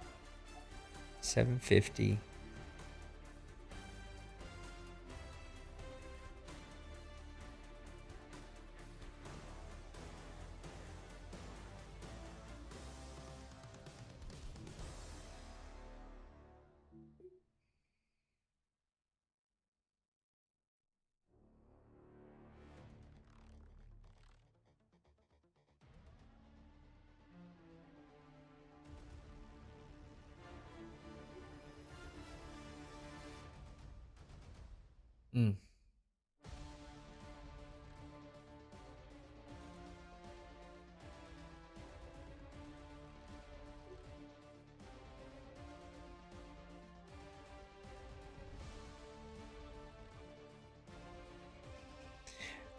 750. Mm.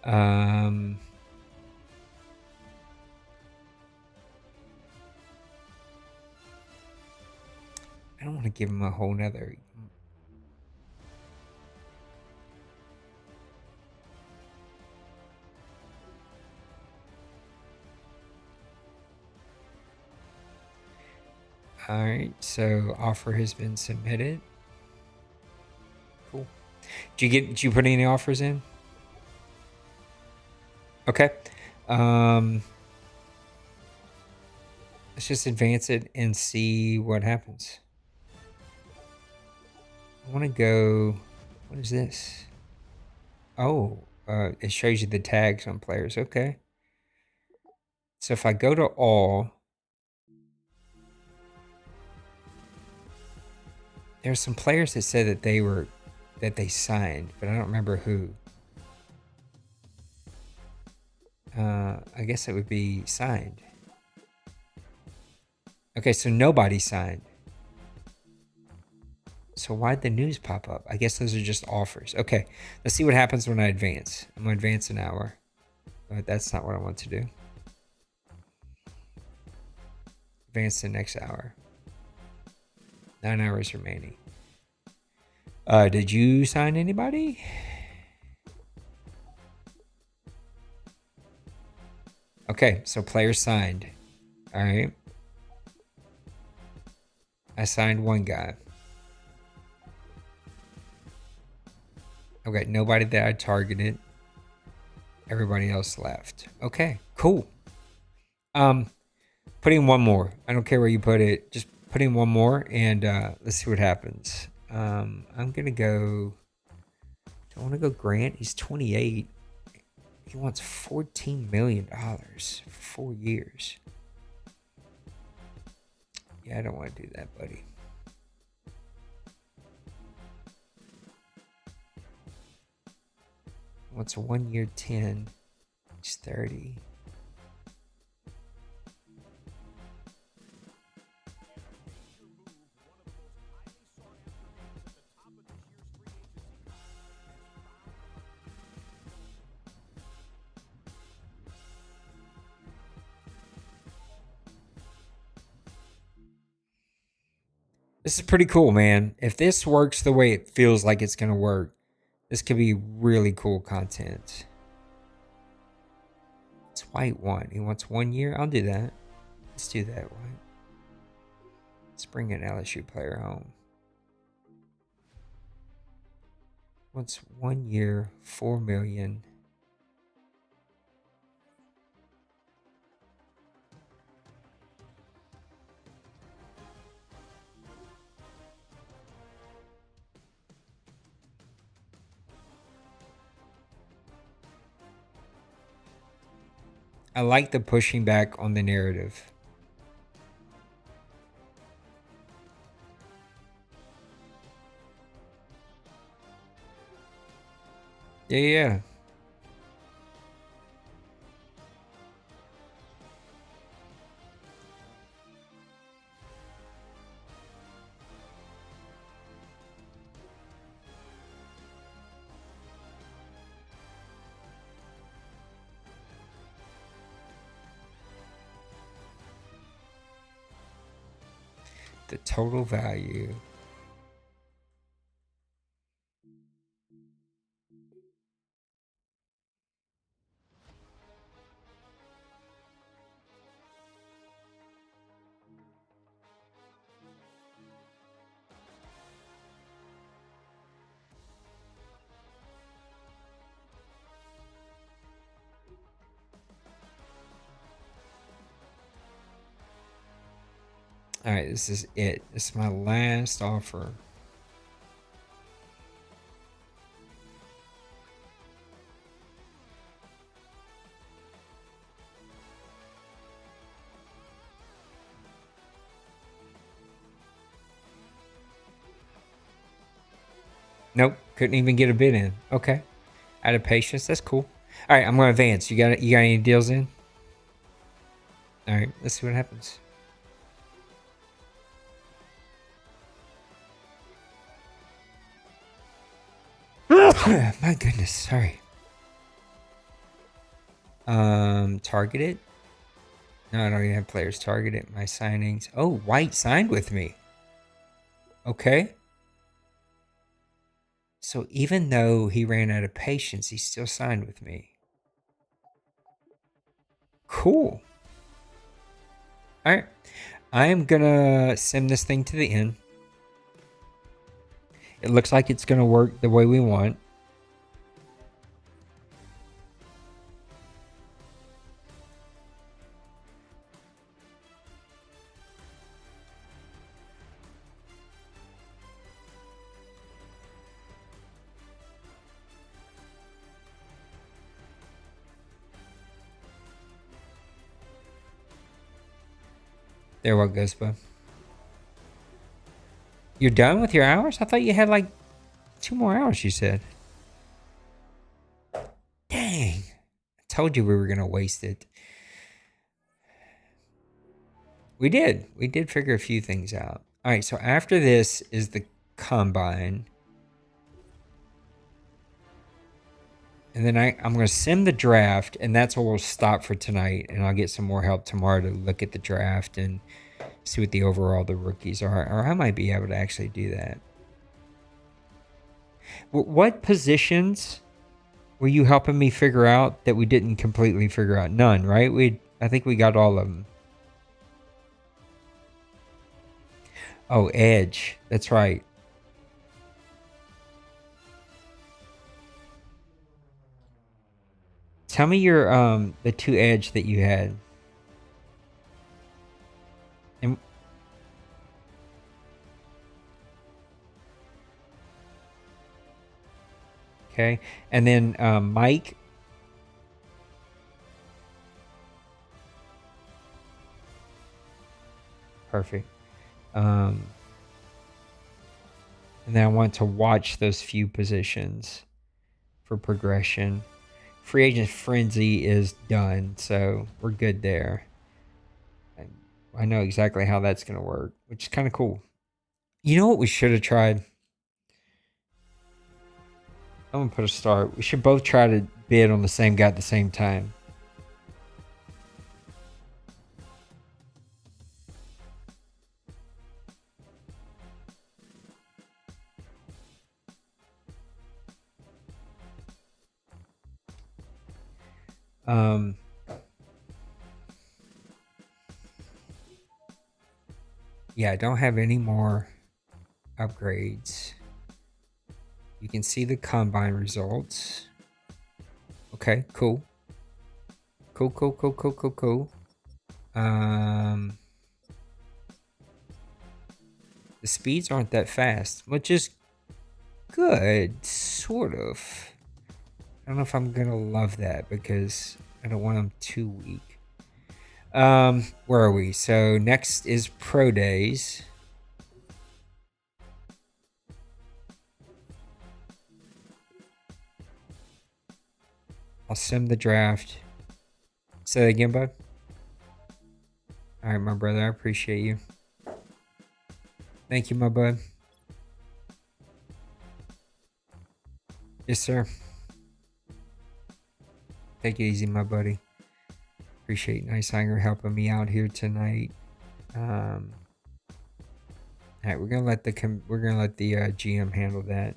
Um, I don't want to give him a whole nother. All right, so offer has been submitted. Cool. Did you put any offers in? Okay. Let's just advance it and see what happens. I want to go. What is this? Oh, it shows you the tags on players. Okay. So if I go to all, there's some players that said that they signed, but I don't remember who. I guess it would be signed. Okay, so nobody signed. So why'd the news pop up? I guess those are just offers. Okay, let's see what happens when I advance. I'm gonna advance an hour, but that's not what I want to do. Advance the next hour. 9 hours remaining. Did you sign anybody? Okay, so players signed. All right. I signed one guy. Okay, nobody that I targeted. Everybody else left. Okay, cool. Put in one more. I don't care where you put it. Just put in one more and let's see what happens. I'm gonna go. Do I want to go Grant? He's 28. He wants $14 million for 4 years. Yeah, I don't want to do that, buddy. What's 1 year 10? He's 30. This is pretty cool, man. If this works the way it feels like it's going to work, this could be really cool content. It's White one. He wants 1 year. I'll do that. Let's do that, White. Let's bring an LSU player home. Wants 1 year, 4 million. I like the pushing back on the narrative. Yeah. The total value. All right, this is it. This is my last offer. Nope, Couldn't even get a bid in. Okay. Out of patience. That's cool. All right, I'm going to advance. You got any deals in? All right, let's see what happens. My goodness, sorry. Targeted? No, I don't even have players targeted. My signings. Oh, White signed with me. Okay. So even though he ran out of patience, he still signed with me. Cool. All right. I am going to send this thing to the end. It looks like it's going to work the way we want. There what goes, bud. You're done with your hours? I thought you had like 2 more hours, you said. Dang. I told you we were going to waste it. We did. We did figure a few things out. All right, so after this is the combine. And then I'm going to sim the draft, and that's where we'll stop for tonight. And I'll get some more help tomorrow to look at the draft and see what the overall the rookies are. Or I might be able to actually do that. What positions were you helping me figure out that we didn't completely figure out? None, right? I think we got all of them. Oh, edge. That's right. Tell me your the 2 edge that you had. And okay. And then Mike. Perfect. And then I want to watch those few positions for progression. Free agent frenzy is done, so we're good there. I know exactly how that's going to work, which is kind of cool. You know what we should have tried? I'm going to put a start. We should both try to bid on the same guy at the same time. Yeah, I don't have any more upgrades. You can see the combine results. Okay, cool. Cool. The speeds aren't that fast, which is good, sort of. I don't know if I'm gonna love that because I don't want them too weak. Where are we? So next is Pro Days. I'll sim the draft. Say that again, bud. All right, my brother. I appreciate you. Thank you, my bud. Yes, sir. Take it easy, my buddy. Appreciate Nice Hanger helping me out here tonight. All right, we're gonna let the GM handle that.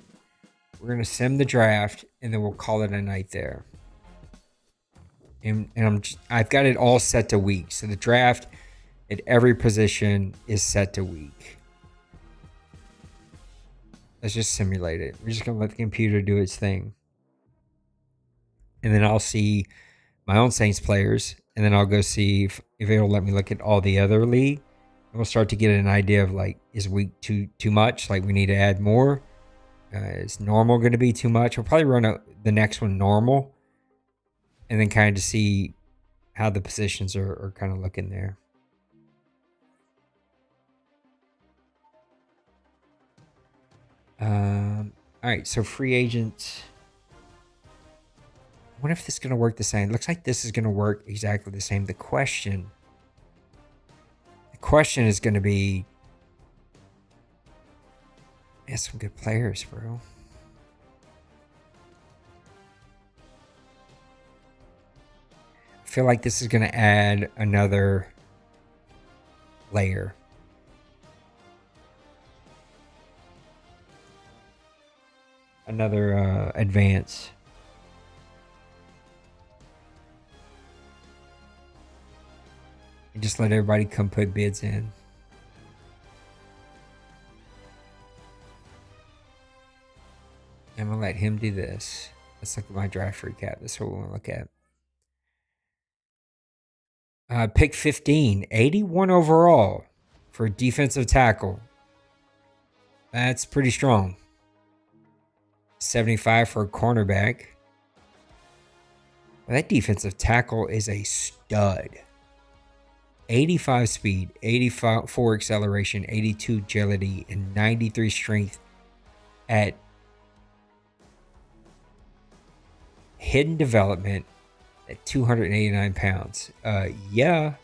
We're gonna sim the draft, and then we'll call it a night there. And I've got it all set to week. So the draft at every position is set to week. Let's just simulate it. We're just gonna let the computer do its thing, and then I'll see my own Saints players, and then I'll go see if it'll let me look at all the other league. And we'll start to get an idea of like, is week too much? Like we need to add more. Is normal going to be too much? We'll probably run the next one normal, and then kind of see how the positions are kind of looking there. All right, so free agent. I wonder if this is going to work the same. It looks like this is going to work exactly the same. The question is going to be, man, some good players, bro. I feel like this is going to add another layer. Another advance. And just let everybody come put bids in. I'm going to let him do this. Let's look at my draft recap. That's what we want to look at. Pick 15, 81 overall for defensive tackle. That's pretty strong. 75 for a cornerback. Well, that defensive tackle is a stud. 85 speed, 84 acceleration, 82 agility, and 93 strength at hidden development at 289 pounds. Yeah.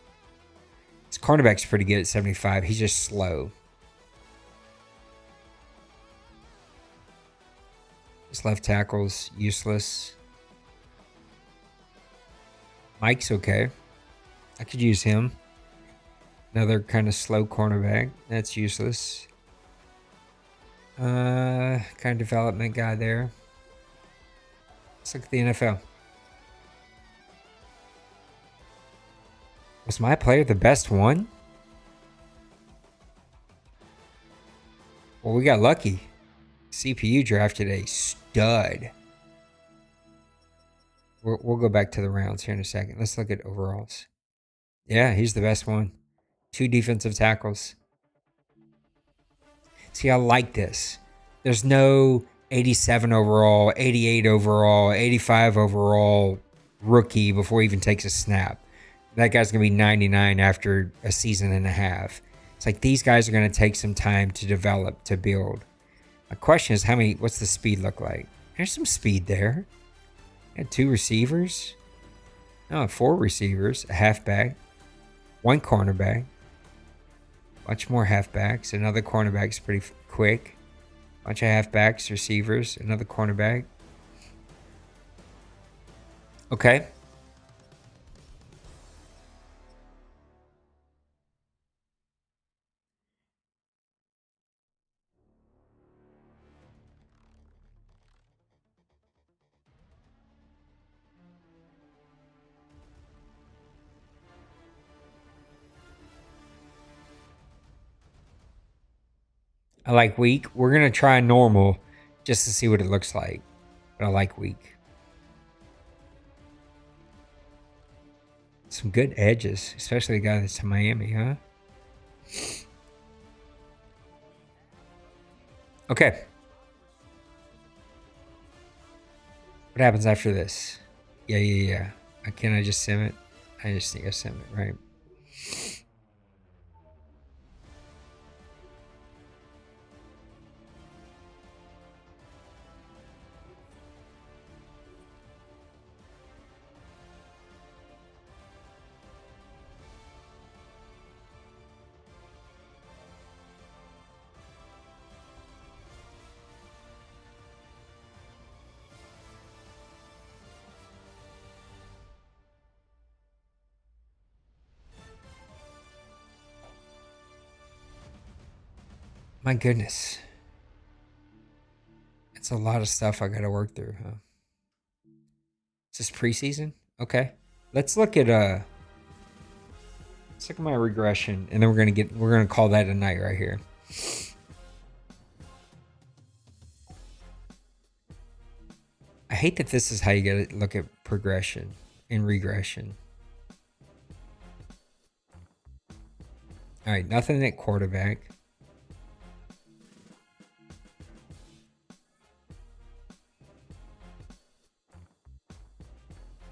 His cornerback's pretty good at 75. He's just slow. His left tackle's useless. Mike's okay. I could use him. Another kind of slow cornerback. That's useless. Kind of development guy there. Let's look at the NFL. Was my player the best one? Well, we got lucky. CPU drafted a stud. We'll go back to the rounds here in a second. Let's look at overalls. Yeah, he's the best one. 2 defensive tackles. See, I like this. There's no 87 overall, 88 overall, 85 overall rookie before he even takes a snap. That guy's going to be 99 after a season and a half. It's like these guys are going to take some time to develop, to build. My question is, what's the speed look like? There's some speed there. Got 2 receivers. No, 4 receivers, a halfback, 1 cornerback, bunch more halfbacks. Another cornerback's pretty quick. Bunch of halfbacks, receivers, another cornerback. Okay. I like weak. We're going to try normal just to see what it looks like. But I like weak. Some good edges, especially the guy that's to Miami, huh? Okay. What happens after this? Yeah. Can I just sim it? I just need to sim it, right? My goodness. It's a lot of stuff I got to work through, huh? Is this preseason? Okay. Let's look at my regression, and then we're gonna call that a night right here. I hate that this is how you gotta look at progression and regression. All right, nothing at quarterback.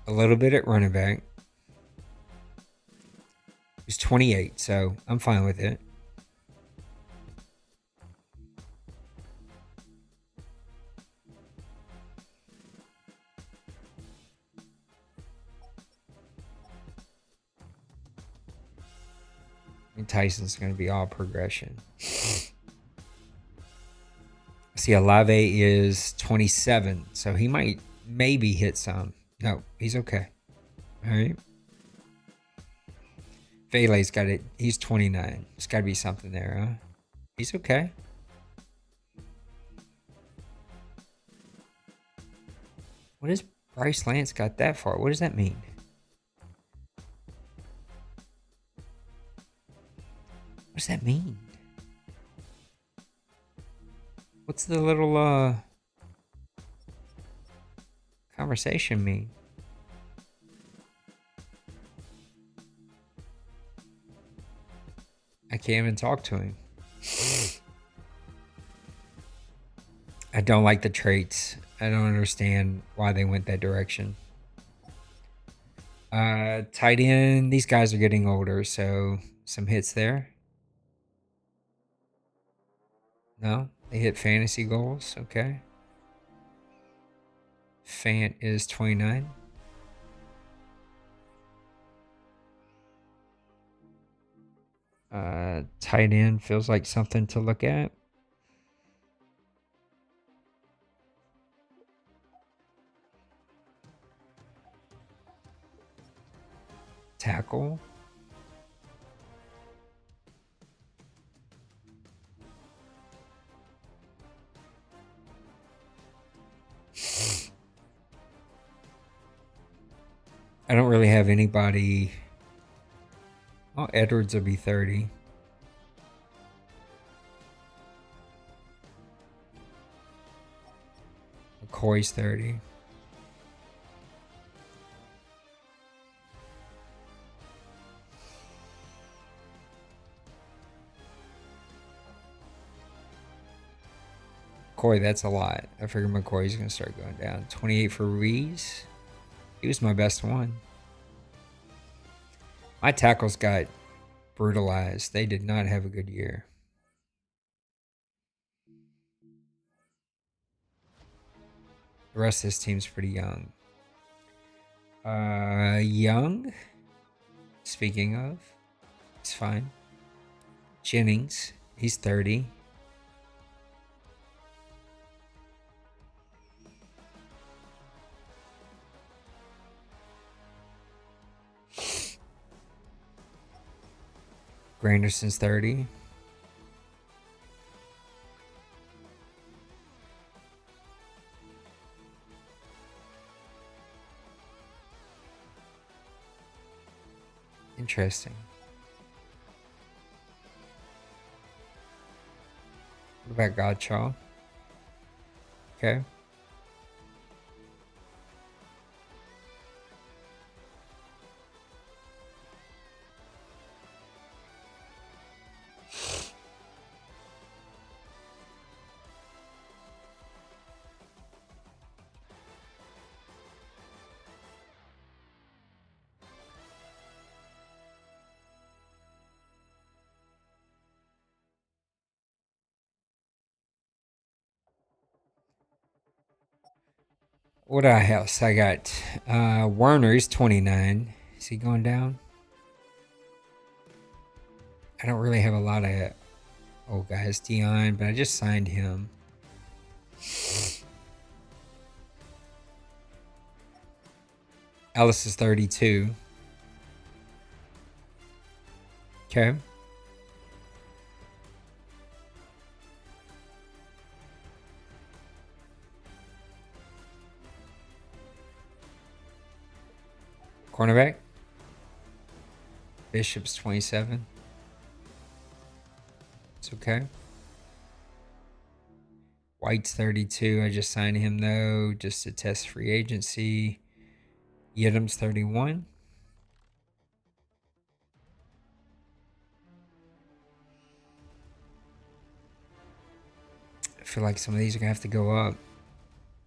A little bit at running back. He's 28, so I'm fine with it. Tyson's going to be all progression. See, Olave is 27, so he might maybe hit some. No, he's okay. All right. Vele's got it. He's 29. There's got to be something there, huh? He's okay. What is Bryce Lance got that far? What does that mean? What does that mean? What's the little conversation mean? I can't even talk to him. I don't like the traits. I don't understand why they went that direction. Tight end. These guys are getting older, so some hits there. No, they hit fantasy goals. Okay. Fant is 29. Tight end feels like something to look at. Tackle. I don't really have anybody. Oh, Edwards will be 30. McCoy's 30. McCoy, that's a lot. I figured McCoy's going to start going down. 28 for Ruiz. He was my best one. My tackles got brutalized. They did not have a good year. The rest of this team's pretty young. Young. Speaking of, it's fine. Jennings, he's 30. Granderson's 30. Interesting. What about Godshaw? Okay. What else? I got Werner, he's 29. Is he going down? I don't really have a lot of old guys. Dion, but I just signed him. Ellis is 32. Okay. Cornerback. Bishop's 27. It's okay. White's 32. I just signed him, though, just to test free agency. Yedam's 31. I feel like some of these are going to have to go up.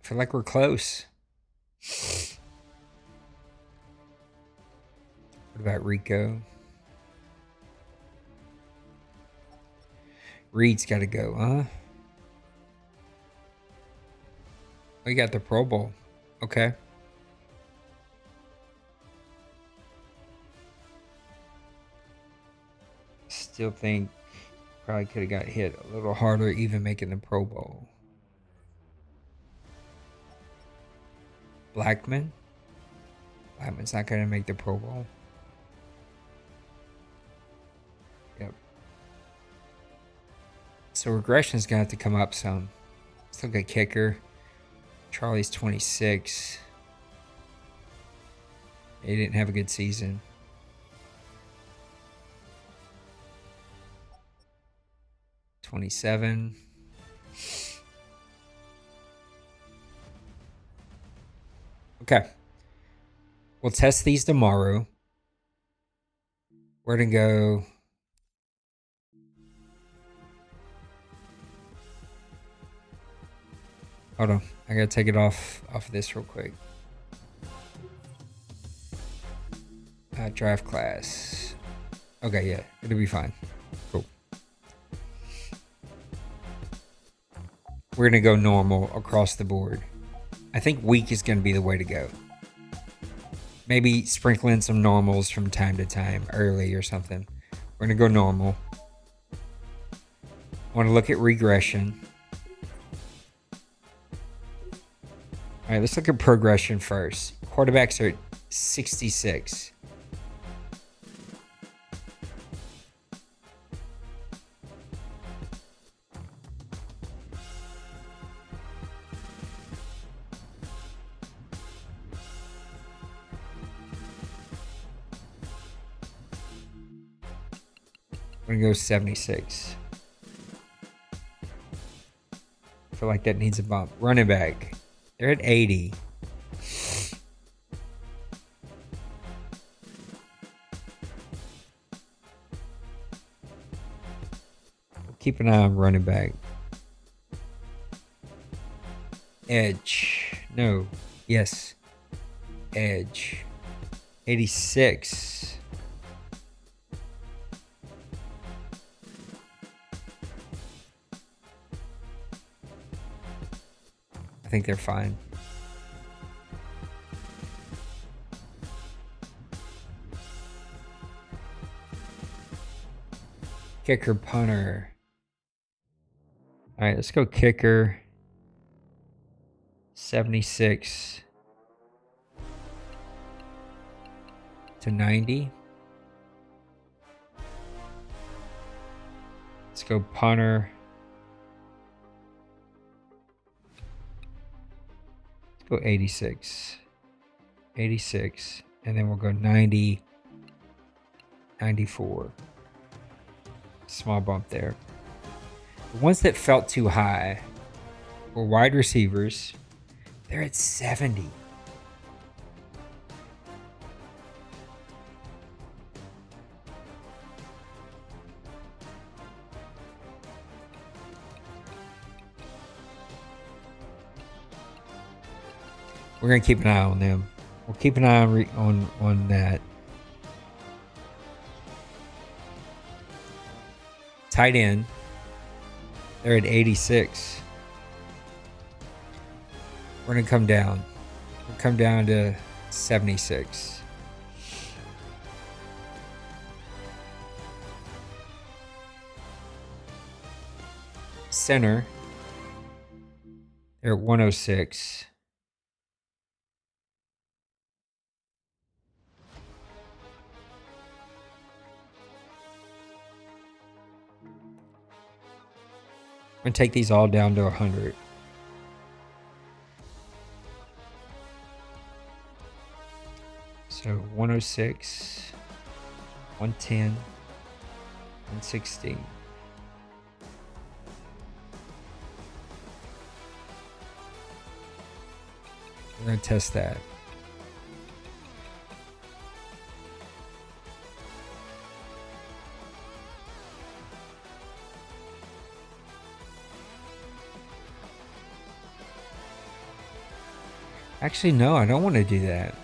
I feel like we're close. What about Rico? Reed's got to go, huh? We got the Pro Bowl. Okay. still think probably could have got hit a little harder, even making the Pro Bowl. Blackman's not going to make the Pro Bowl. Yep. So regression's going to have to come up some. Let's look at kicker. Charlie's 26. He didn't have a good season. $27. Okay. We'll test these tomorrow. We're going to go. Hold on. I got to take it off of this real quick. Draft class. Okay, yeah. It'll be fine. Cool. We're going to go normal across the board. I think weak is going to be the way to go. Maybe sprinkle in some normals from time to time, early or something. We're going to go normal. I want to look at regression. All right, let's look at progression first. Quarterbacks are at 66. I'm gonna go 76. I feel like that needs a bump. Running back, they're at 80. Keep an eye on running back. Edge. No. Yes. Edge. 86. I think they're fine. Kicker, punter. All right, let's go kicker. 76 to 90. Let's go punter. Let's go 86. 86. And then we'll go 90. 94. Small bump there. The ones that felt too high were wide receivers. They're at 70. We're gonna keep an eye on them. We'll keep an eye on that. Tight end. They're at 86. We're gonna come down. We'll come down to 76. Center. They're at 106. I'm gonna take these all down to 100. So 106, 110, 116. We're gonna test that. Actually, no, I don't want to do that.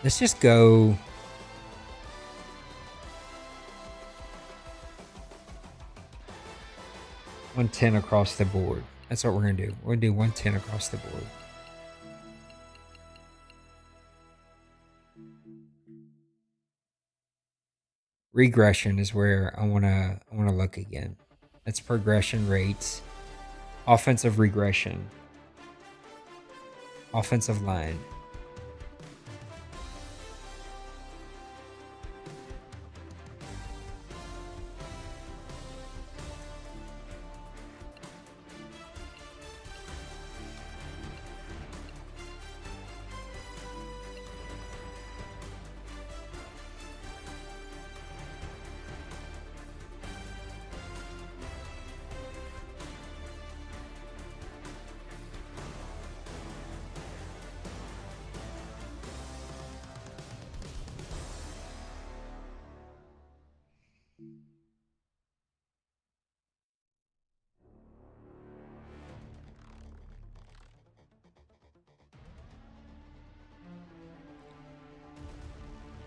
Let's just go. $110 across the board. That's what we're going to do. We're going to do 110 across the board. Regression is where I want to look again. That's progression rates. Offensive regression. Offensive line.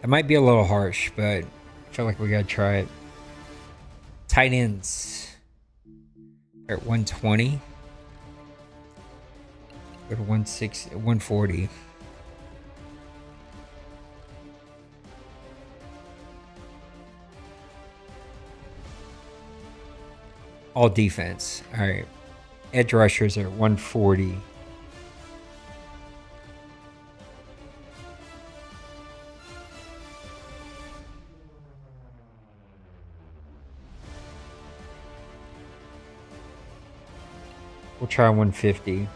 It might be a little harsh, but I feel like we got to try it. Tight ends. They're at 120. Go to 160, 140. All defense. All right. Edge rushers are at 140. We'll try 150.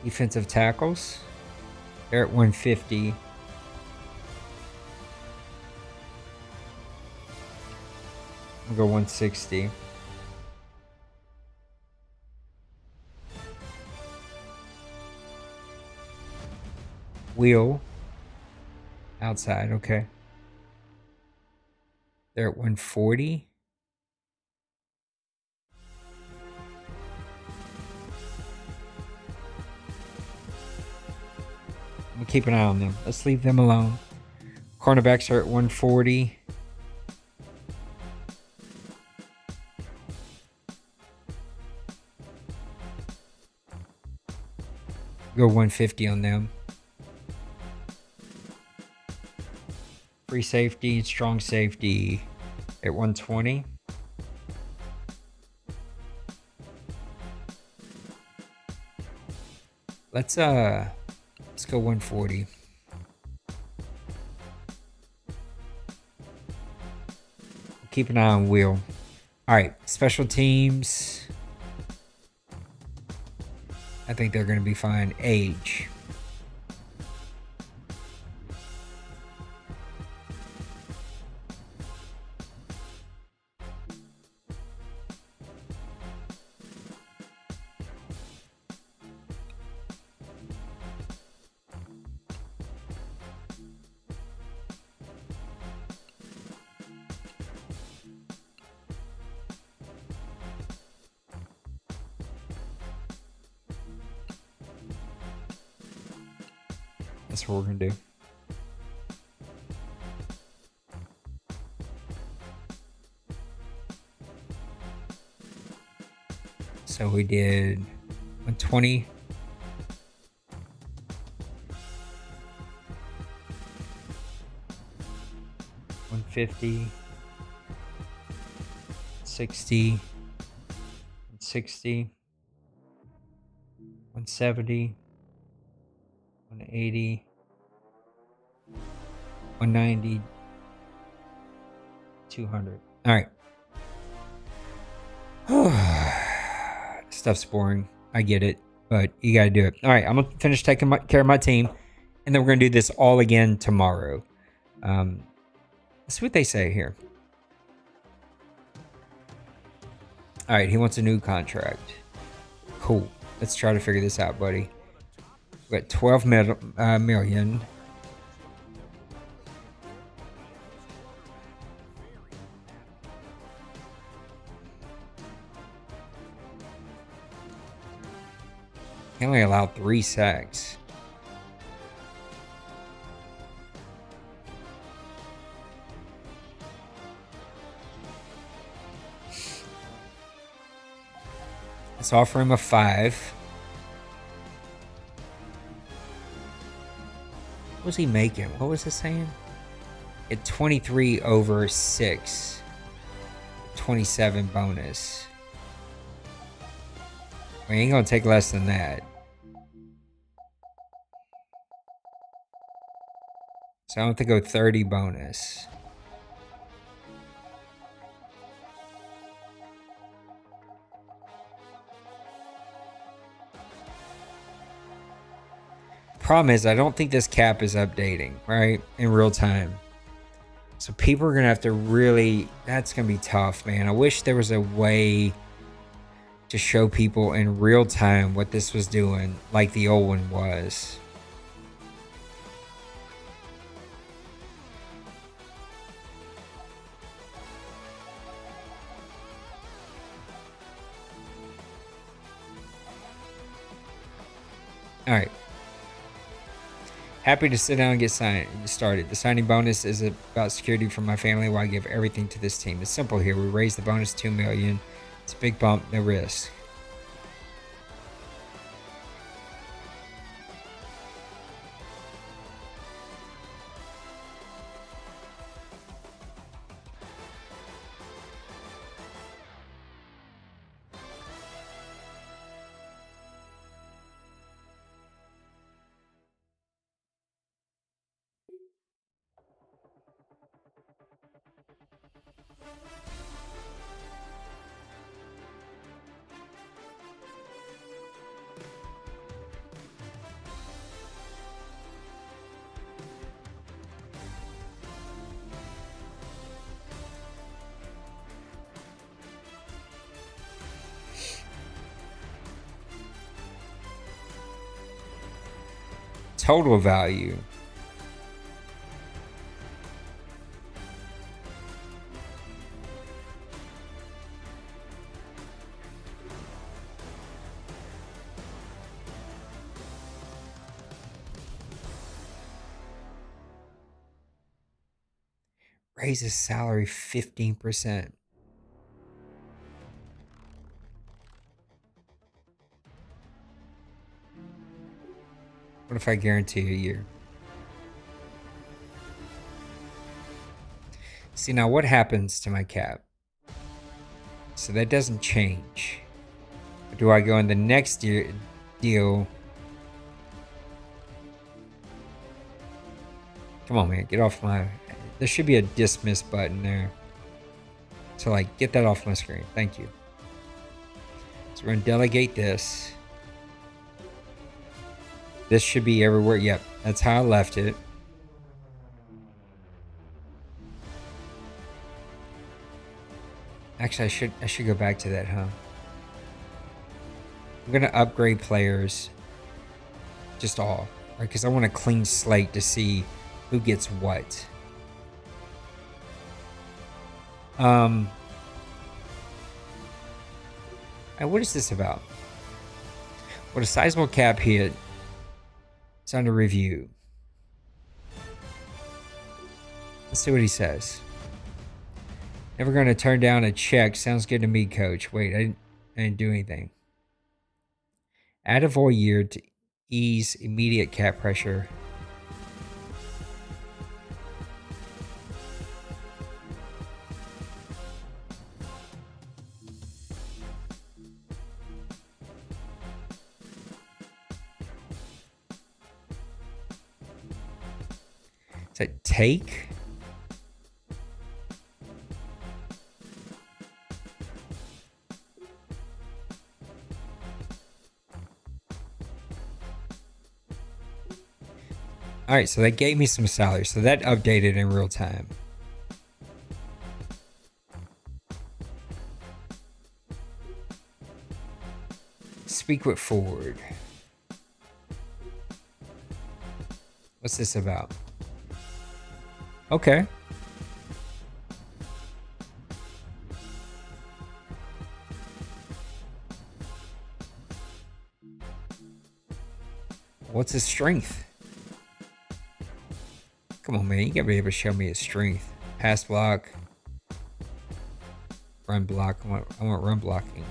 Defensive tackles. They're at 150. We'll go 160. Wheel. Outside, okay. They're at 140. We'll keep an eye on them. Let's leave them alone. Cornerbacks are at 140. Go 150 on them. Free safety, strong safety at 120. Let's go 140. Keep an eye on Wheel. All right, special teams. I think they're going to be fine. Age. That's what we're going to do. So we did 120. $150, $60, $60, $170, $180, $190, $200. All right. Stuff's boring. I get it, but you got to do it. All right, I'm going to finish taking care of my team, and then we're going to do this all again tomorrow. Let's see what they say here. All right, he wants a new contract. Cool. Let's try to figure this out, buddy. We got 12 million. He only allowed 3 sacks. Let's offer him a 5. What was he making? What was it saying? At 23 over 6. 27 bonus. We ain't gonna take less than that. So I have to go 30 bonus. Problem is, I don't think this cap is updating, right? In real time. So people are going to have to really... That's going to be tough, man. I wish there was a way to show people in real time what this was doing, like the old one was. All right. Happy to sit down and get started. The signing bonus is about security for my family while I give everything to this team. It's simple here. We raise the bonus to $2 million. It's a big bump, no risk. Total value. Raise his salary 15%. What if I guarantee a year? See, now what happens to my cap? So that doesn't change. But do I go in the next deal? Come on, man. Get off my... There should be a dismiss button there. So, like, get that off my screen. Thank you. So we're going to delegate this. This should be everywhere. Yep, that's how I left it. Actually, I should go back to that, huh? I'm gonna upgrade players, just all, right? Because I want a clean slate to see who gets what. What is this about? What a sizable cap hit. It's under review. Let's see what he says. Never going to turn down a check. Sounds good to me, coach. Wait, I didn't do anything. Add a void year to ease immediate cap pressure. Is that take? All right, so that gave me some salary. So that updated in real time. Speak with forward. What's this about? Okay. What's his strength? Come on, man. You gotta be able to show me his strength. Pass block. Run block. I want run blocking.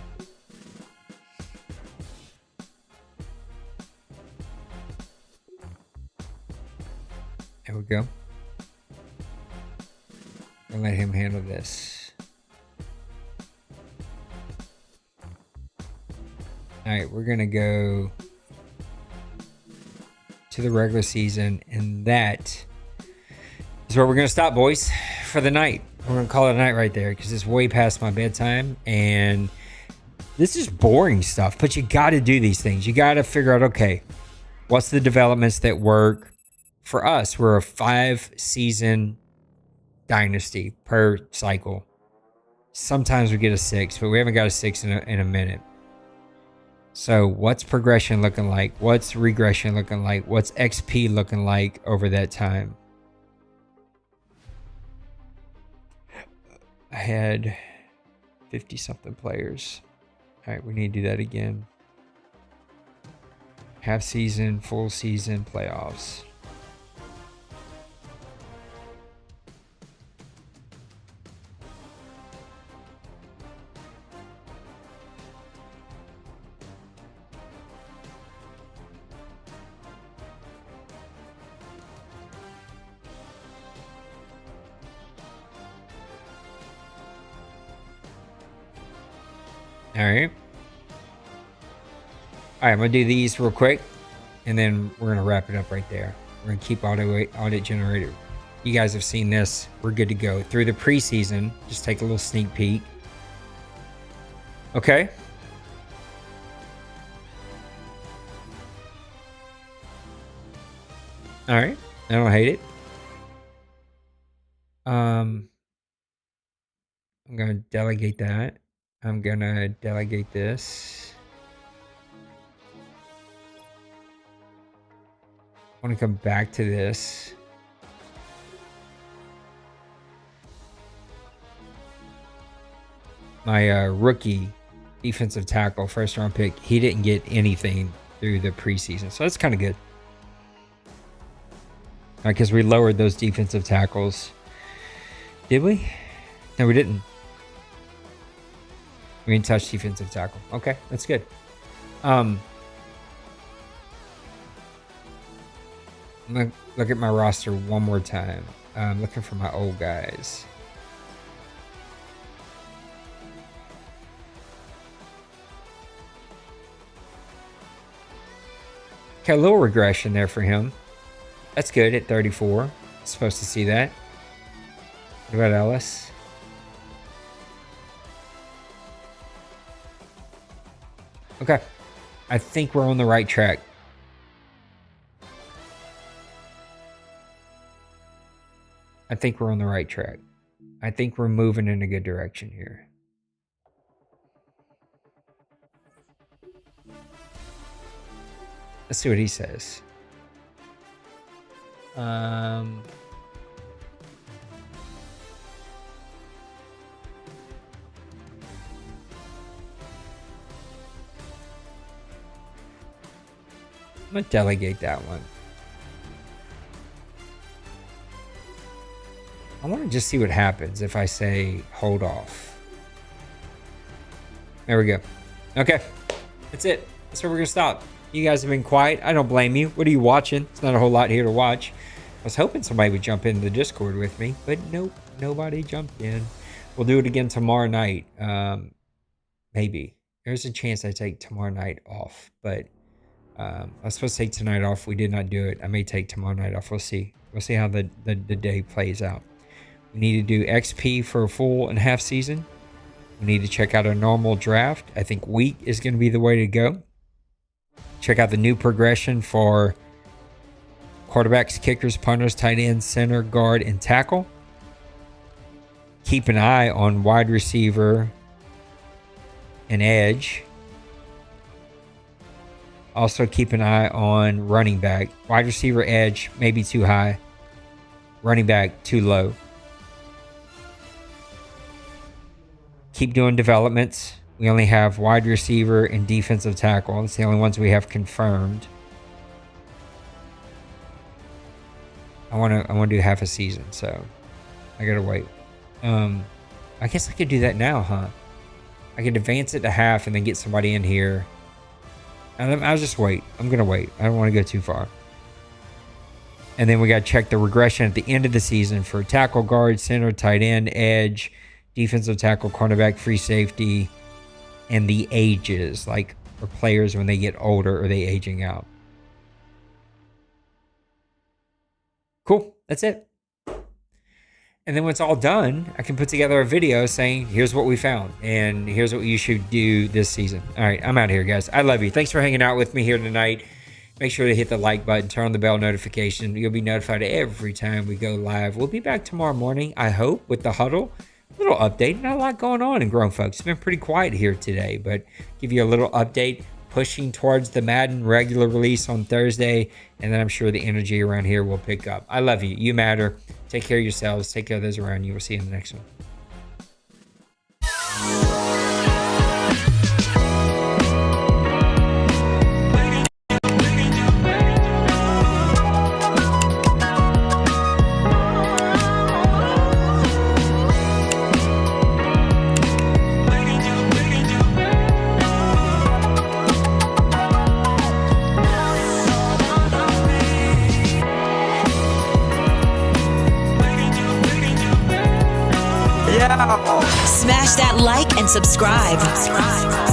There we go. I'll let him handle this. All right, we're going to go to the regular season, and that is where we're going to stop, boys, for the night. We're going to call it a night right there because it's way past my bedtime, and this is boring stuff, but you got to do these things. You got to figure out, okay, what's the developments that work for us? We're a 5-season dynasty per cycle. Sometimes we get a 6, but we haven't got a 6 in a minute. So what's progression looking like? What's regression looking like? What's XP looking like over that time? I had 50-something players. All right, we need to do that again. Half season, full season, playoffs. All right. All right, I'm going to do these real quick, and then we're going to wrap it up right there. We're going to keep audit generator. You guys have seen this. We're good to go. Through the preseason, just take a little sneak peek. Okay. All right. I don't hate it. I'm going to delegate that. I'm going to delegate this. I want to come back to this. My rookie defensive tackle, first round pick, he didn't get anything through the preseason. So that's kind of good. Because we lowered those defensive tackles. Did we? No, we didn't. We didn't touch defensive tackle. Okay, that's good. I'm going to look at my roster one more time. I'm looking for my old guys. Okay, a little regression there for him. That's good at 34. Supposed to see that. What about Ellis? Okay. I think we're on the right track. I think we're moving in a good direction here. Let's see what he says. I'm going to delegate that one. I want to just see what happens if I say hold off. There we go. Okay. That's it. That's where we're going to stop. You guys have been quiet. I don't blame you. What are you watching? It's not a whole lot here to watch. I was hoping somebody would jump into the Discord with me, but nope. Nobody jumped in. We'll do it again tomorrow night. Maybe. There's a chance I take tomorrow night off, but I was supposed to take tonight off. We did not do it. I may take tomorrow night off. We'll see. We'll see how the day plays out. We need to do XP for a full and half season. We need to check out our normal draft. I think week is going to be the way to go. Check out the new progression for quarterbacks, kickers, punters, tight ends, center, guard, and tackle. Keep an eye on wide receiver and edge. Also keep an eye on running back. Wide receiver, edge, maybe too high. Running back, too low. Keep doing developments. We only have wide receiver and defensive tackle. It's the only ones we have confirmed. I want to do half a season, so I gotta wait. I guess I could do that now, huh? I could advance it to half and then get somebody in here. And I'll just wait. I'm gonna wait. I don't want to go too far. And then we got to check the regression at the end of the season for tackle, guard, center, tight end, edge, defensive tackle, cornerback, free safety, and the ages, like for players when they get older or they aging out. Cool. That's it. And then when it's all done, I can put together a video saying, here's what we found and here's what you should do this season. All right, I'm out of here, guys. I love you. Thanks for hanging out with me here tonight. Make sure to hit the like button, turn on the bell notification. You'll be notified every time we go live. We'll be back tomorrow morning, I hope, with the huddle. A little update. Not a lot going on in Grown Folks. It's been pretty quiet here today, but give you a little update. Pushing towards the Madden regular release on Thursday, and then I'm sure the energy around here will pick up. I love you. You matter. Take care of yourselves. Take care of those around you. We'll see you in the next one. Smash that like and subscribe.